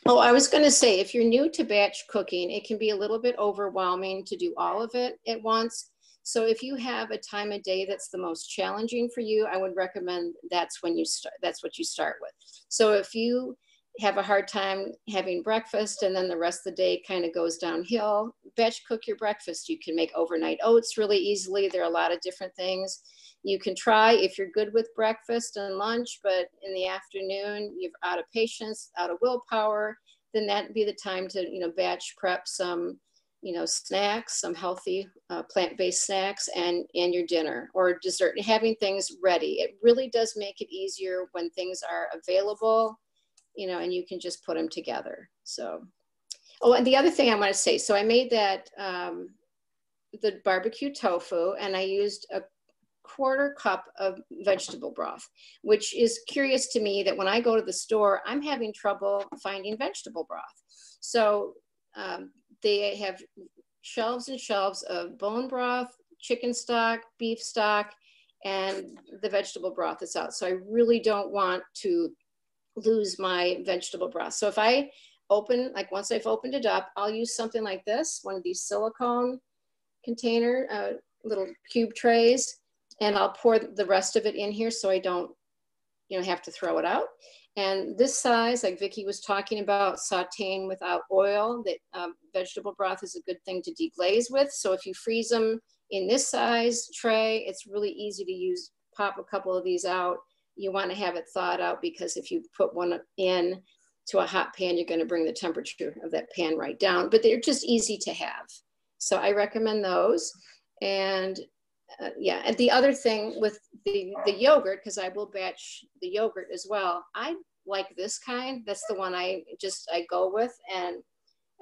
Oh, I was going to say, if you're new to batch cooking, it can be a little bit overwhelming to do all of it at once. So if you have a time of day that's the most challenging for you, I would recommend that's when you start. That's what you start with. So if you have a hard time having breakfast and then the rest of the day kind of goes downhill, batch cook your breakfast. You can make overnight oats really easily. There are a lot of different things you can try if you're good with breakfast and lunch, but in the afternoon, you're out of patience, out of willpower, then that'd be the time to, batch prep some, snacks, some healthy plant-based snacks and your dinner or dessert, having things ready. It really does make it easier when things are available, and you can just put them together. So, oh, and the other thing I want to say, so I made that, the barbecue tofu, and I used a 1/4 cup of vegetable broth, which is curious to me that when I go to the store, I'm having trouble finding vegetable broth. So they have shelves and shelves of bone broth, chicken stock, beef stock, and the vegetable broth is out. So I really don't want to lose my vegetable broth. So if I open, like once I've opened it up, I'll use something like this, one of these silicone container, little cube trays, And I'll pour the rest of it in here so I don't, have to throw it out. And this size, like Vicki was talking about, sauteing without oil, that vegetable broth is a good thing to deglaze with. So if you freeze them in this size tray, it's really easy to use. Pop a couple of these out. You want to have it thawed out, because if you put one in to a hot pan, you're going to bring the temperature of that pan right down, but they're just easy to have. So I recommend those. And yeah, and the other thing with the yogurt, because I will batch the yogurt as well, I like this kind. That's the one I go with, and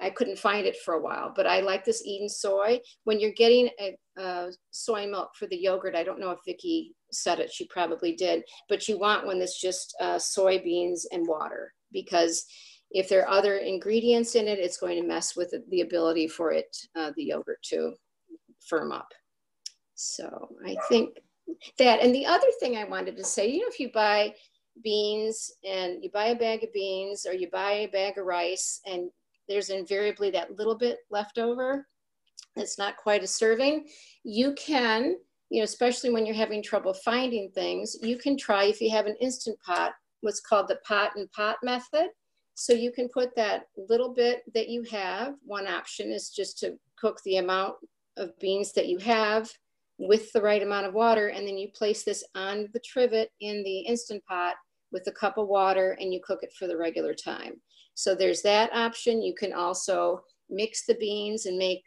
I couldn't find it for a while, but I like this Eden soy. When you're getting a soy milk for the yogurt, I don't know if Vicki said it, she probably did, but you want one that's just soybeans and water, because if there are other ingredients in it, it's going to mess with the ability for it, the yogurt, to firm up. So I think that, and the other thing I wanted to say, if you buy beans and you buy a bag of beans, or you buy a bag of rice, and there's invariably that little bit left over, it's not quite a serving, you can, especially when you're having trouble finding things, you can try, if you have an Instant Pot, what's called the pot and pot method. So you can put that little bit that you have. One option is just to cook the amount of beans that you have with the right amount of water, and then you place this on the trivet in the Instant Pot with a cup of water, and you cook it for the regular time. So there's that option. You can also mix the beans and make,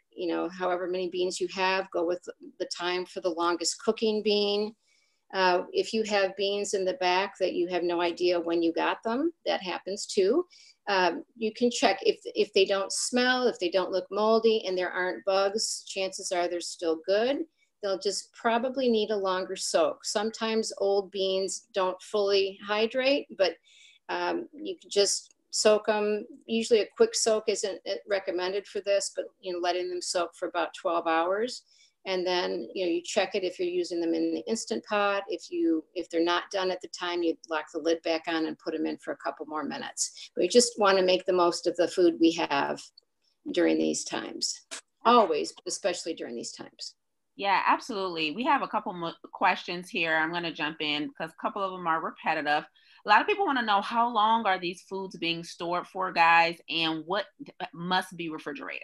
however many beans you have, go with the time for the longest cooking bean. If you have beans in the back that you have no idea when you got them, that happens too. You can check if they don't smell, if they don't look moldy, and there aren't bugs, chances are they're still good. They'll just probably need a longer soak. Sometimes old beans don't fully hydrate, but you can just soak them. Usually a quick soak isn't recommended for this, but letting them soak for about 12 hours. And then you check it if you're using them in the Instant Pot. If they're not done at the time, you lock the lid back on and put them in for a couple more minutes. We just want to make the most of the food we have during these times. Always, but especially during these times. Yeah, absolutely. We have a couple more questions here. I'm going to jump in because a couple of them are repetitive. A lot of people want to know, how long are these foods being stored for, guys, and what must be refrigerated?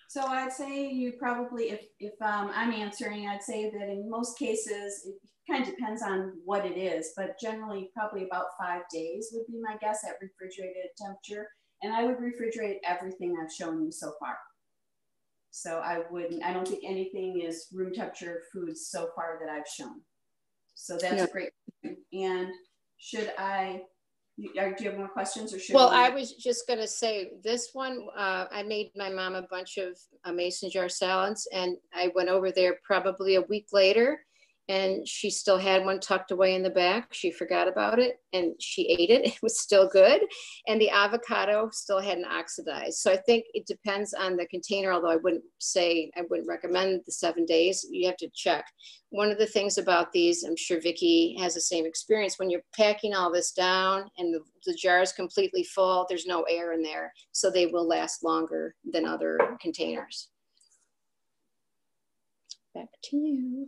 So I'd say you probably, if I'm answering, I'd say that in most cases, it kind of depends on what it is, but generally probably about 5 days would be my guess at refrigerated temperature. And I would refrigerate everything I've shown you so far. So I don't think anything is room temperature foods so far that I've shown. So that's a great thing. And do you have more questions, or should I was just going to say this one, I made my mom a bunch of mason jar salads, and I went over there probably a week later, and she still had one tucked away in the back. She forgot about it and she ate it. It was still good. And the avocado still hadn't oxidized. So I think it depends on the container, although I wouldn't recommend the 7 days. You have to check. One of the things about these, I'm sure Vicki has the same experience, when you're packing all this down and the jar is completely full, there's no air in there. So they will last longer than other containers. Back to you.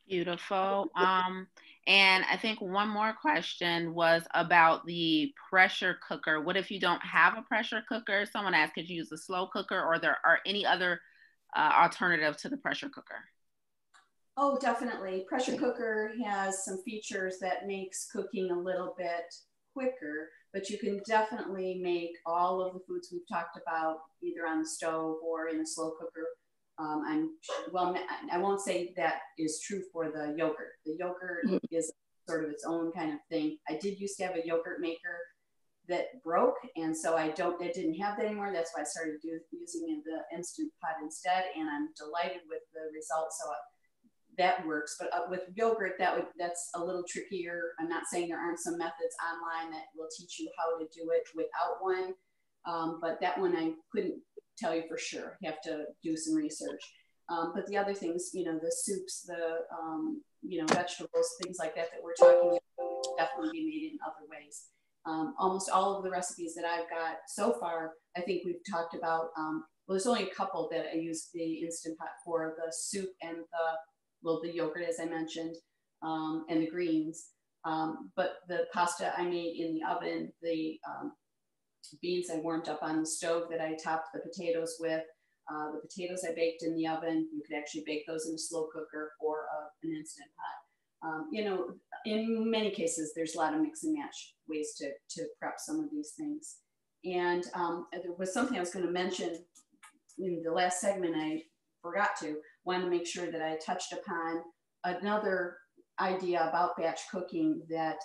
Beautiful. And I think one more question was about the pressure cooker. What if you don't have a pressure cooker? Someone asked, could you use a slow cooker, or there are any other alternative to the pressure cooker? Oh, definitely. Pressure cooker has some features that makes cooking a little bit quicker, but you can definitely make all of the foods we've talked about either on the stove or in a slow cooker. I won't say that is true for the yogurt. The yogurt is sort of its own kind of thing. I did used to have a yogurt maker that broke, and so it didn't have that anymore. That's why I started using the Instant Pot instead, and I'm delighted with the results. So that works. But with yogurt, that's a little trickier. I'm not saying there aren't some methods online that will teach you how to do it without one, but that one I couldn't tell you for sure. You have to do some research. But the other things, the soups, the vegetables, things like that we're talking about, definitely be made in other ways. Almost all of the recipes that I've got so far, I think we've talked about, well, there's only a couple that I use the Instant Pot for, the soup and the yogurt, as I mentioned, and the greens. But the pasta I made in the oven, the beans I warmed up on the stove that I topped the potatoes with, the potatoes I baked in the oven. You could actually bake those in a slow cooker or an Instant Pot. You know, in many cases, there's a lot of mix and match ways to prep some of these things. And there was something I was going to mention in the last segment I forgot to. Wanted to make sure that I touched upon another idea about batch cooking that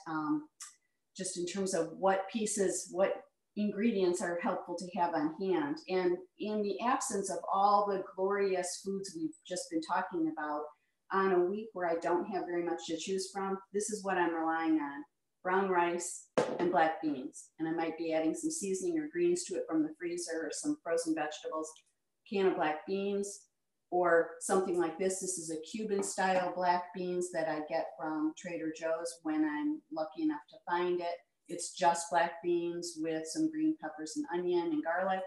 just in terms of what pieces, what ingredients are helpful to have on hand. And in the absence of all the glorious foods we've just been talking about, on a week where I don't have very much to choose from, this is what I'm relying on: brown rice and black beans. And I might be adding some seasoning or greens to it from the freezer, or some frozen vegetables, can of black beans, or something like this. This is a Cuban style black beans that I get from Trader Joe's when I'm lucky enough to find it. It's just black beans with some green peppers and onion and garlic,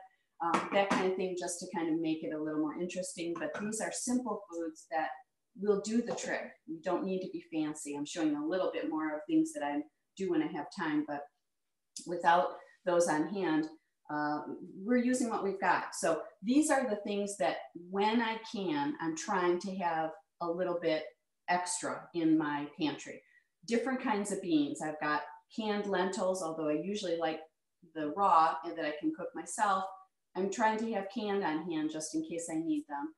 that kind of thing, just to kind of make it a little more interesting. But these are simple foods that will do the trick. You don't need to be fancy. I'm showing a little bit more of things that I do when I have time, but without those on hand, we're using what we've got. So these are the things that when I can, I'm trying to have a little bit extra in my pantry. Different kinds of beans. I've got canned lentils, although I usually like the raw and that I can cook myself. I'm trying to have canned on hand just in case I need them.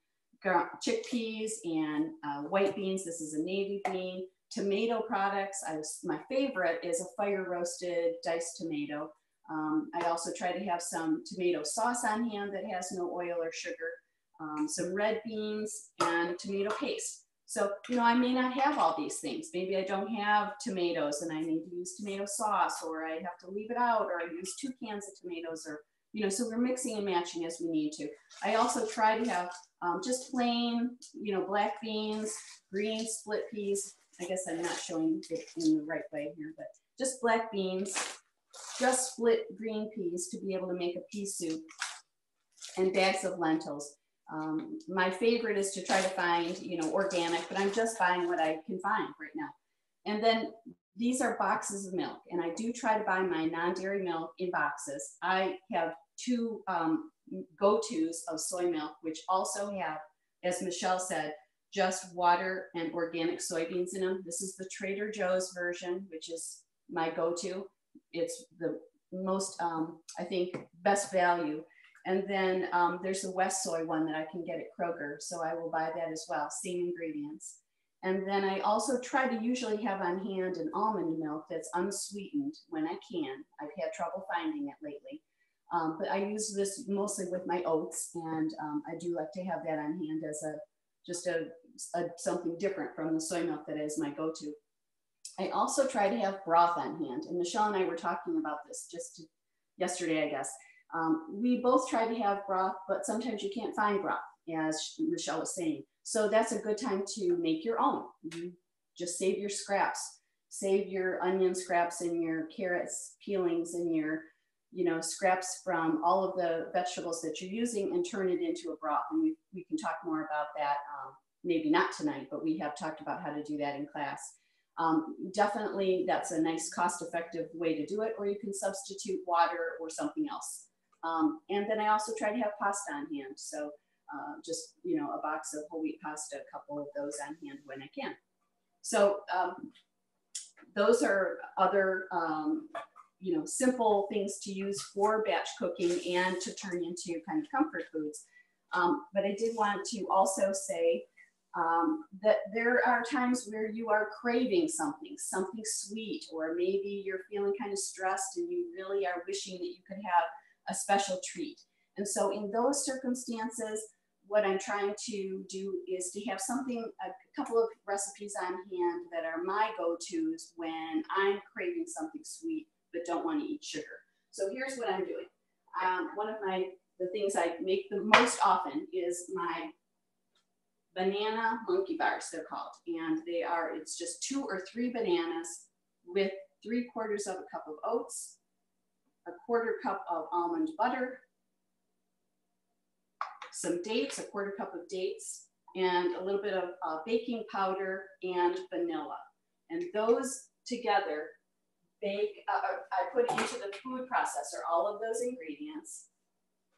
Chickpeas and white beans. This is a navy bean. Tomato products. My favorite is a fire roasted diced tomato. I also try to have some tomato sauce on hand that has no oil or sugar, some red beans, and tomato paste. So, you know, I may not have all these things. Maybe I don't have tomatoes and I need to use tomato sauce, or I have to leave it out, or I use 2 cans of tomatoes, or, you know, so we're mixing and matching as we need to. I also try to have just plain, you know, black beans, green split peas. I guess I'm not showing it in the right way here, but just black beans, just split green peas to be able to make a pea soup, and bags of lentils. My favorite is to try to find, you know, organic, but I'm just buying what I can find right now. And then these are boxes of milk, and I do try to buy my non-dairy milk in boxes. I have 2 go-tos of soy milk, which also have, as Michele said, just water and organic soybeans in them. This is the Trader Joe's version, which is my go-to. It's the most, I think, best value. And then there's the West Soy one that I can get at Kroger, so I will buy that as well, same ingredients. And then I also try to usually have on hand an almond milk that's unsweetened when I can. I've had trouble finding it lately. But I use this mostly with my oats, and I do like to have that on hand as something different from the soy milk that is my go-to. I also try to have broth on hand, and Michele and I were talking about this just yesterday, I guess. We both try to have broth, but sometimes you can't find broth, as Michele was saying. So that's a good time to make your own. You just save your scraps, save your onion scraps and your carrots peelings and your, you know, scraps from all of the vegetables that you're using, and turn it into a broth. And we can talk more about that, maybe not tonight, but we have talked about how to do that in class. Definitely, that's a nice cost-effective way to do it, or you can substitute water or something else. And then I also try to have pasta on hand. So just, you know, a box of whole wheat pasta, a couple of those on hand when I can. So those are other, you know, simple things to use for batch cooking and to turn into kind of comfort foods. But I did want to also say that there are times where you are craving something sweet, or maybe you're feeling kind of stressed and you really are wishing that you could have a special treat. And so in those circumstances, what I'm trying to do is to have a couple of recipes on hand that are my go-tos when I'm craving something sweet but don't want to eat sugar. So here's what I'm doing. One of the things I make the most often is my banana monkey bars, they're called. And it's just 2 or 3 bananas with 3/4 of a cup of oats, 1/4 cup of almond butter, some dates, 1/4 cup of dates, and a little bit of baking powder and vanilla. And those together bake, I put into the food processor, all of those ingredients.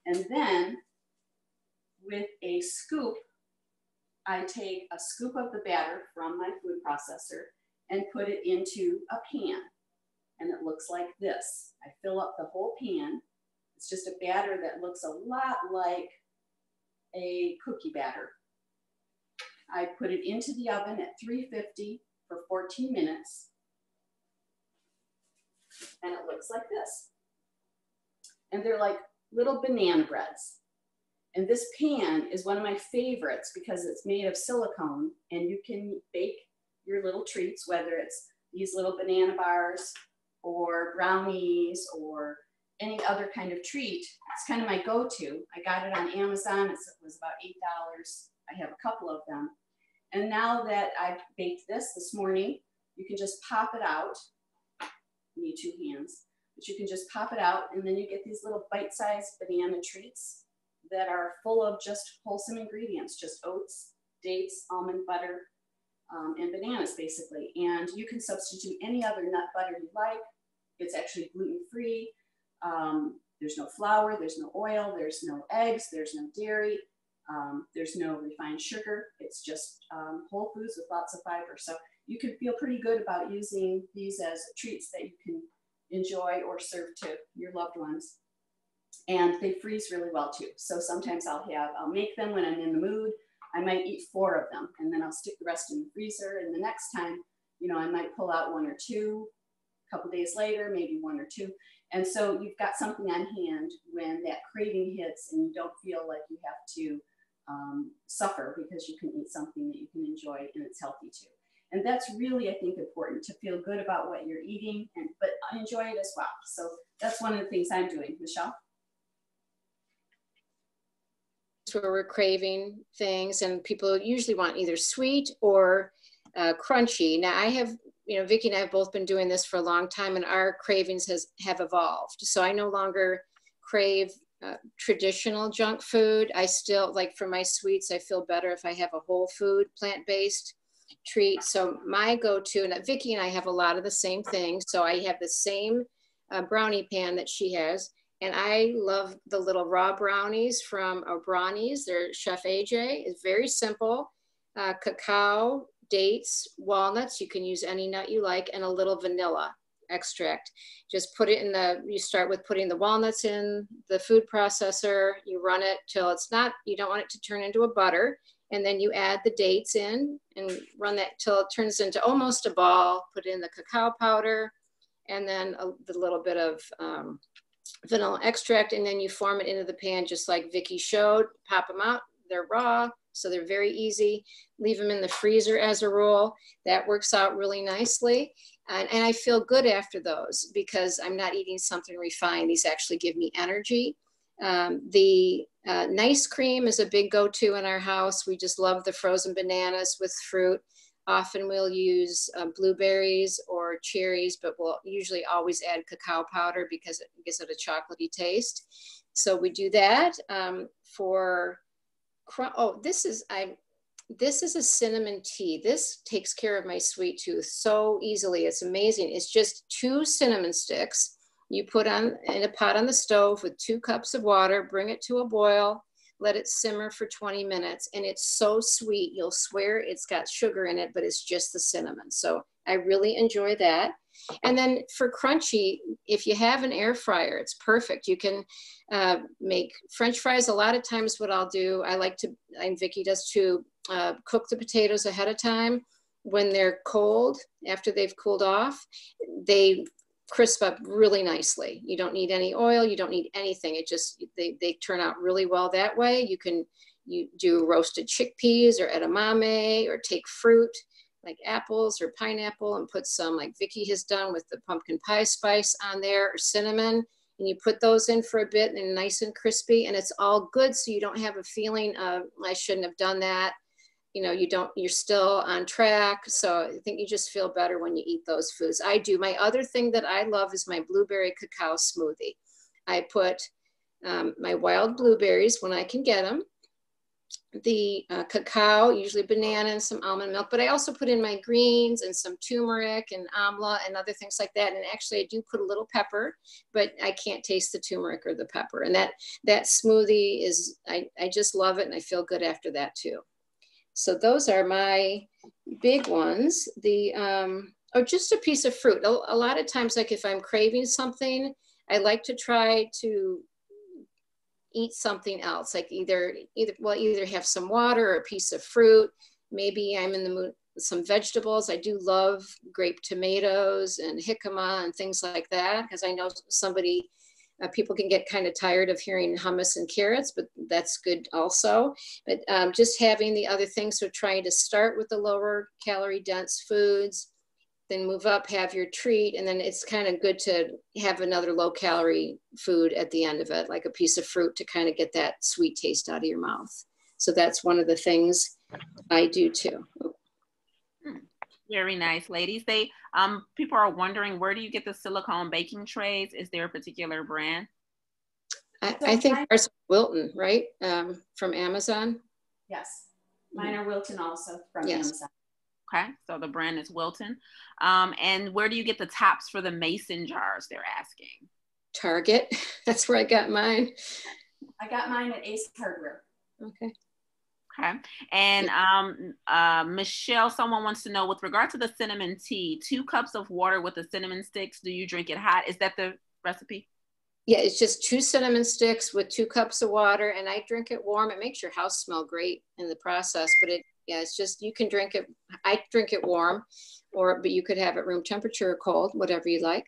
And then with a scoop, I take a scoop of the batter from my food processor and put it into a pan. And it looks like this. I fill up the whole pan. It's just a batter that looks a lot like a cookie batter. I put it into the oven at 350 for 14 minutes. And it looks like this. And they're like little banana breads. And this pan is one of my favorites because it's made of silicone and you can bake your little treats, whether it's these little banana bars or brownies or any other kind of treat. It's kind of my go-to. I got it on Amazon. It was about $8. I have a couple of them. And now that I've baked this morning, you can just pop it out. You need 2 hands, but you can just pop it out and then you get these little bite-sized banana treats that are full of just wholesome ingredients, just oats, dates, almond butter, and bananas basically. And you can substitute any other nut butter you like. It's actually gluten-free. There's no flour, there's no oil, there's no eggs, there's no dairy, there's no refined sugar. It's just whole foods with lots of fiber. So you can feel pretty good about using these as treats that you can enjoy or serve to your loved ones. And they freeze really well too. So sometimes I'll make them when I'm in the mood. I might eat 4 of them and then I'll stick the rest in the freezer. And the next time, you know, I might pull out 1 or 2, a couple days later, maybe 1 or 2. And so you've got something on hand when that craving hits and you don't feel like you have to suffer because you can eat something that you can enjoy and it's healthy too. And that's really, I think, important to feel good about what you're eating, but enjoy it as well. So that's one of the things I'm doing. Michele? Where we're craving things and people usually want either sweet or crunchy. Now I have, you know, Vicki and I have both been doing this for a long time and our cravings have evolved. So I no longer crave traditional junk food. I still, like for my sweets, I feel better if I have a whole food, plant-based treat. So my go-to, and Vicki and I have a lot of the same things. So I have the same brownie pan that she has. And I love the little raw brownies from Brownies. They're Chef AJ. It's very simple. Cacao, dates, walnuts. You can use any nut you like, and a little vanilla extract. Just put it in you start with putting the walnuts in the food processor. You run it till it's not, you don't want it to turn into a butter. And then you add the dates in and run that till it turns into almost a ball. Put in the cacao powder and then the little bit of vanilla extract, and then you form it into the pan just like Vicki showed. Pop them out, they're raw, so they're very easy. Leave them in the freezer as a roll. That works out really nicely. And I feel good after those because I'm not eating something refined. These actually give me energy. The nice cream is a big go-to in our house. We just love the frozen bananas with fruit. Often we'll use blueberries or cherries, but we'll usually always add cacao powder because it gives it a chocolatey taste. So we do that. This is a cinnamon tea. This takes care of my sweet tooth so easily. It's amazing. It's just 2 cinnamon sticks. You put in a pot on the stove with 2 cups of water, bring it to a boil, let it simmer for 20 minutes. And it's so sweet. You'll swear it's got sugar in it, but it's just the cinnamon. So I really enjoy that. And then for crunchy, if you have an air fryer, it's perfect. You can make French fries. A lot of times what I'll do, I like to, and Vicki does too, cook the potatoes ahead of time. When they're cold, after they've cooled off, they crisp up really nicely. You don't need any oil, you don't need anything. It just, they turn out really well that way. You do roasted chickpeas or edamame, or take fruit like apples or pineapple and put some, like Vicki has done with the pumpkin pie spice on there, or cinnamon, and you put those in for a bit and nice and crispy, and it's all good. So you don't have a feeling of, I shouldn't have done that. you know, you're still on track. So I think you just feel better when you eat those foods. I do. My other thing that I love is my blueberry cacao smoothie. I put my wild blueberries when I can get them, the cacao, usually banana and some almond milk, but I also put in my greens and some turmeric and amla and other things like that. And actually I do put a little pepper, but I can't taste the turmeric or the pepper. And that smoothie is, I just love it. And I feel good after that too. So those are my big ones. Or just a piece of fruit. A lot of times, like if I'm craving something, I like to try to eat something else, like either have some water or a piece of fruit. Maybe I'm in the mood with some vegetables. I do love grape tomatoes and jicama and things like that, because I know people can get kind of tired of hearing hummus and carrots, but that's good also. But just having the other things, so trying to start with the lower calorie dense foods, then move up, have your treat, and then it's kind of good to have another low calorie food at the end of it, like a piece of fruit to kind of get that sweet taste out of your mouth. So that's one of the things I do too. Very nice, ladies. People are wondering, where do you get the silicone baking trays? Is there a particular brand? I think ours are Wilton, right? From Amazon. Yes, mine are Wilton also from Amazon. Okay, so the brand is Wilton. And where do you get the tops for the mason jars, they're asking? Target. That's where I got mine. I got mine at Ace Hardware. Okay. Okay. And Michele, someone wants to know, with regard to the cinnamon tea, 2 cups of water with the cinnamon sticks, do you drink it hot? Is that the recipe? Yeah, it's just 2 cinnamon sticks with 2 cups of water, and I drink it warm. It makes your house smell great in the process, but it's just, you can drink it. I drink it warm, but you could have it room temperature or cold, whatever you like.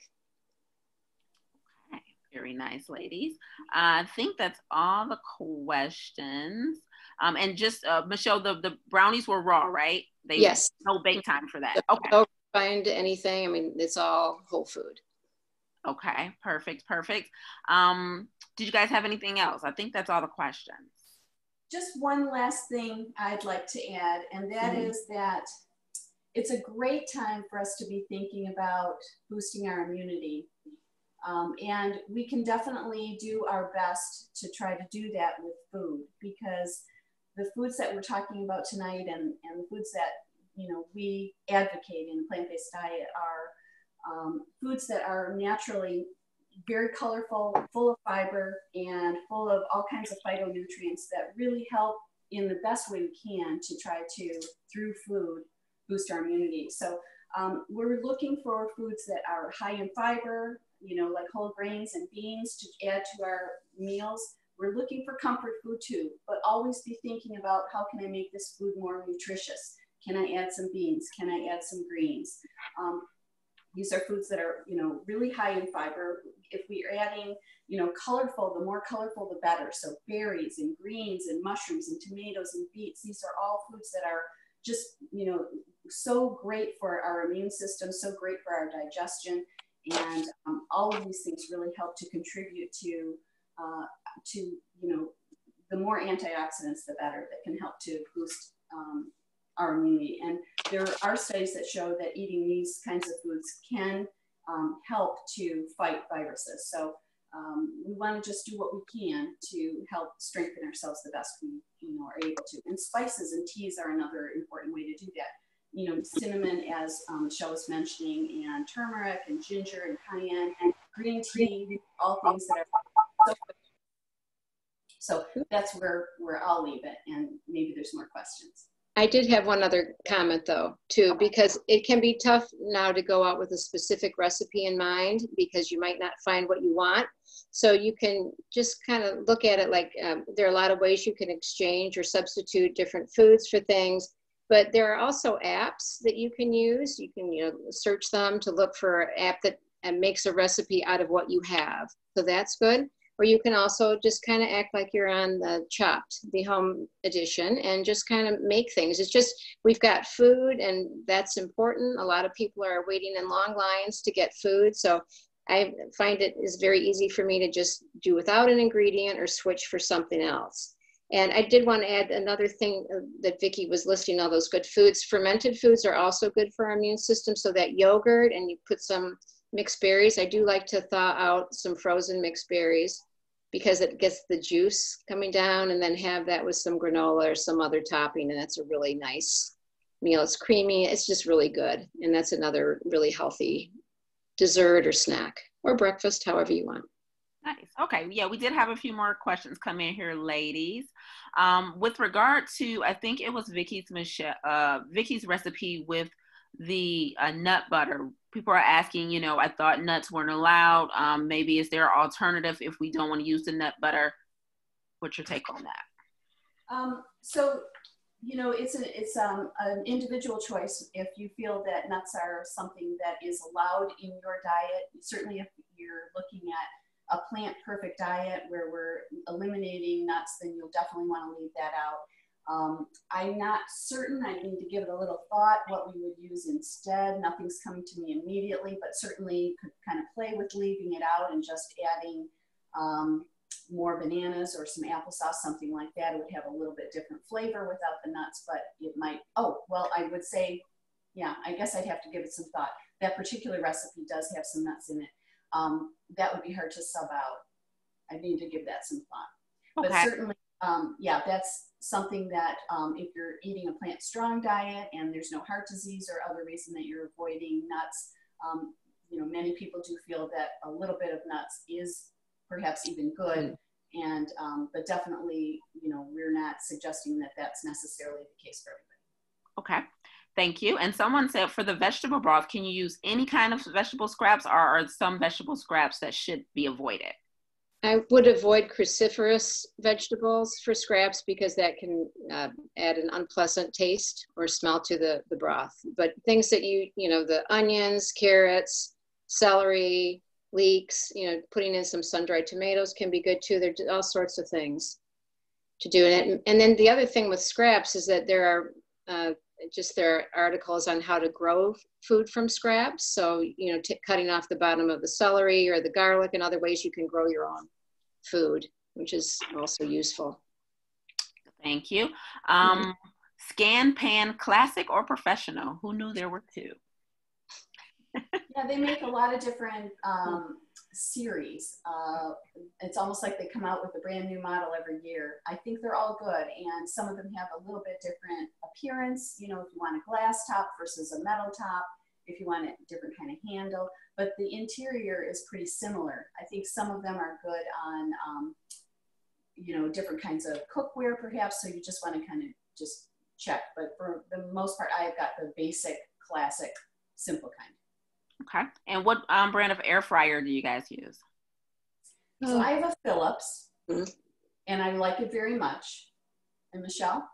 Okay, very nice, ladies. I think that's all the questions. And just Michele, the brownies were raw, right? Yes. No bake time for that. Okay. Don't find anything. I mean, it's all whole food. Okay, perfect. Did you guys have anything else? I think that's all the questions. Just one last thing I'd like to add, and that is that it's a great time for us to be thinking about boosting our immunity. And we can definitely do our best to try to do that with food, because the foods that we're talking about tonight and the foods that we advocate in the plant-based diet are foods that are naturally very colorful, full of fiber, and full of all kinds of phytonutrients that really help in the best way we can to try to, through food, boost our immunity. So we're looking for foods that are high in fiber, like whole grains and beans to add to our meals. We're looking for comfort food too, but always be thinking about, how can I make this food more nutritious? Can I add some beans? Can I add some greens? These are foods that are, really high in fiber. If we're adding, colorful, the more colorful, the better. So berries and greens and mushrooms and tomatoes and beets, these are all foods that are just, so great for our immune system, so great for our digestion. And all of these things really help to contribute to the more antioxidants, the better, that can help to boost our immunity. And there are studies that show that eating these kinds of foods can help to fight viruses. So we want to just do what we can to help strengthen ourselves the best we are able to. And spices and teas are another important way to do that. Cinnamon, as Michele was mentioning, and turmeric and ginger and cayenne and green tea, all things that are so that's where I'll leave it, and maybe there's more questions. I did have one other comment though, too, because it can be tough now to go out with a specific recipe in mind, because you might not find what you want. So you can just kind of look at it like there are a lot of ways you can exchange or substitute different foods for things, but there are also apps that you can use. You can search them to look for an app that makes a recipe out of what you have. So that's good. Or you can also just kind of act like you're on the Chopped, the home edition, and just kind of make things. It's just, we've got food, and that's important. A lot of people are waiting in long lines to get food. So I find it is very easy for me to just do without an ingredient or switch for something else. And I did want to add another thing that Vicki was listing, all those good foods. Fermented foods are also good for our immune system. So that yogurt, and you put some mixed berries. I do like to thaw out some frozen mixed berries because it gets the juice coming down, and then have that with some granola or some other topping. And that's a really nice meal. It's creamy. It's just really good. And that's another really healthy dessert or snack or breakfast, however you want. Nice. Okay. Yeah, we did have a few more questions come in here, ladies. With regard to, I think it was Vicki's recipe with the nut butter. People are asking, you know, I thought nuts weren't allowed. Maybe is there an alternative if we don't want to use the nut butter? What's your take on that? So, you know, it's an individual choice. If you feel that nuts are something that is allowed in your diet, certainly if you're looking at a plant perfect diet where we're eliminating nuts, then you'll definitely want to leave that out. I'm not certain. I need to give it a little thought what we would use instead. Nothing's coming to me immediately, but certainly could kind of play with leaving it out and just adding more bananas or some applesauce, something like that. It would have a little bit different flavor without the nuts, but it might, oh, well, I would say, yeah, I guess I'd have to give it some thought. That particular recipe does have some nuts in it. That would be hard to sub out. I need to give that some thought. Okay. But certainly, yeah, that's something that if you're eating a plant strong diet and there's no heart disease or other reason that you're avoiding nuts, you know, many people do feel that a little bit of nuts is perhaps even good. And, but definitely, you know, we're not suggesting that that's necessarily the case for everybody. Okay. Thank you. And someone said for the vegetable broth, can you use any kind of vegetable scraps, or are some vegetable scraps that should be avoided? I would avoid cruciferous vegetables for scraps because that can add an unpleasant taste or smell to the broth. But things that you know, the onions, carrots, celery, leeks, you know, putting in some sun-dried tomatoes can be good too. There's all sorts of things to do in it. And then the other thing with scraps is that there are articles on how to grow food from scraps. So, you know, cutting off the bottom of the celery or the garlic and other ways you can grow your own food, which is also useful. Thank you. Scan Pan Classic or Professional? Who knew there were two? Yeah, they make a lot of different series. It's almost like they come out with a brand new model every year. I think they're all good, and some of them have a little bit different appearance. You know, if you want a glass top versus a metal top, if you want a different kind of handle, but the interior is pretty similar. I think some of them are good on, you know, different kinds of cookware perhaps, so you just want to kind of just check. But for the most part, I've got the basic, classic, simple kind. Okay. And what brand of air fryer do you guys use? So I have a Philips, and I like it very much. And Michelle?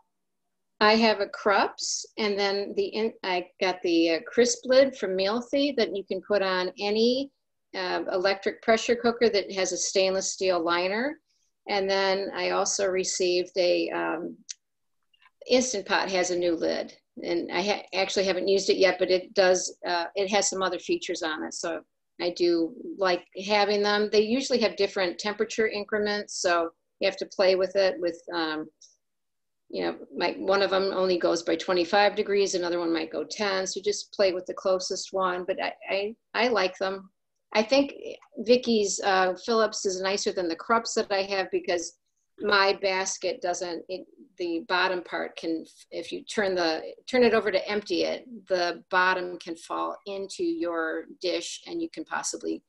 I have a Krups, and then I got the crisp lid from Mealthy that you can put on any electric pressure cooker that has a stainless steel liner. And then I also received a Instant Pot has a new lid. And I actually haven't used it yet, but it does, it has some other features on it. So I do like having them. They usually have different temperature increments. So you have to play with it with, you know, one of them only goes by 25 degrees. Another one might go 10. So just play with the closest one, but I like them. I think Vicki's Philips is nicer than the Krups that I have because my basket doesn't, the bottom part can, if you turn it over to empty it, the bottom can fall into your dish and you can possibly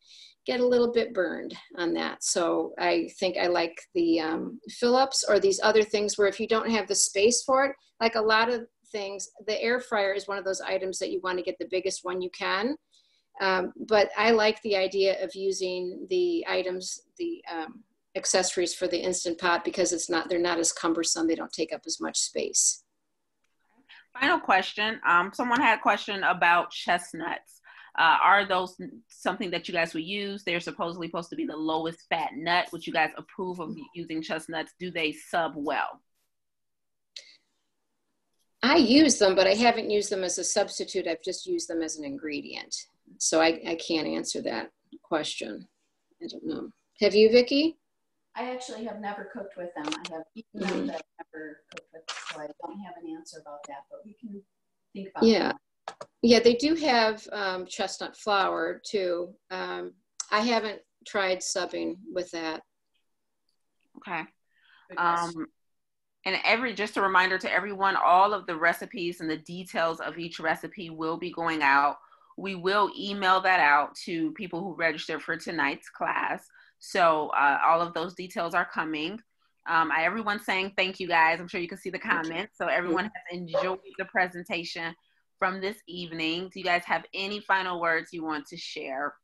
get a little bit burned on that. So I think I like the Philips or these other things where if you don't have the space for it, like a lot of things, the air fryer is one of those items that you want to get the biggest one you can. But I like the idea of using the items, the accessories for the Instant Pot because they're not as cumbersome. They don't take up as much space. Final question. Someone had a question about chestnuts. Are those something that you guys would use? They're supposedly supposed to be the lowest fat nut. Would you guys approve of using chestnuts? Do they sub well? I use them, but I haven't used them as a substitute. I've just used them as an ingredient. So I can't answer that question. I don't know. Have you, Vicki? I actually have never cooked with them. I have eaten them, but I've never cooked with them, so I don't have an answer about that, but we can think about Yeah. that. Yeah, they do have chestnut flour too. I haven't tried subbing with that. Okay. And just a reminder to everyone, all of the recipes and the details of each recipe will be going out. We will email that out to people who registered for tonight's class. So all of those details are coming. Everyone's saying thank you, guys. I'm sure you can see the comments. So everyone has enjoyed the presentation from this evening. Do you guys have any final words you want to share?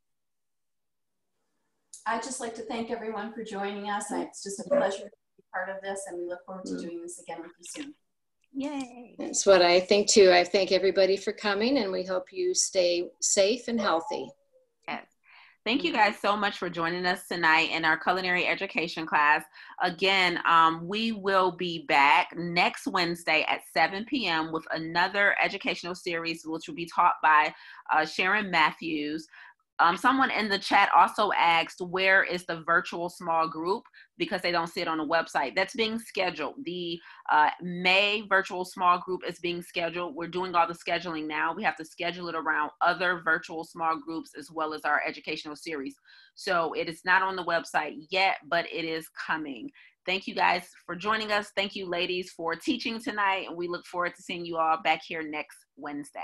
I'd just like to thank everyone for joining us. It's just a pleasure to be part of this, and we look forward to doing this again with you soon. Yay. That's what I think too. I thank everybody for coming, and we hope you stay safe and healthy. Yes. Thank you guys so much for joining us tonight in our culinary education class. Again, we will be back next Wednesday at 7 p.m. with another educational series, which will be taught by Sharon Matthews. Someone in the chat also asked, where is the virtual small group? Because they don't see it on the website. That's being scheduled. The May virtual small group is being scheduled. We're doing all the scheduling now. We have to schedule it around other virtual small groups as well as our educational series. So it is not on the website yet, but it is coming. Thank you guys for joining us. Thank you, ladies, for teaching tonight. And we look forward to seeing you all back here next Wednesday.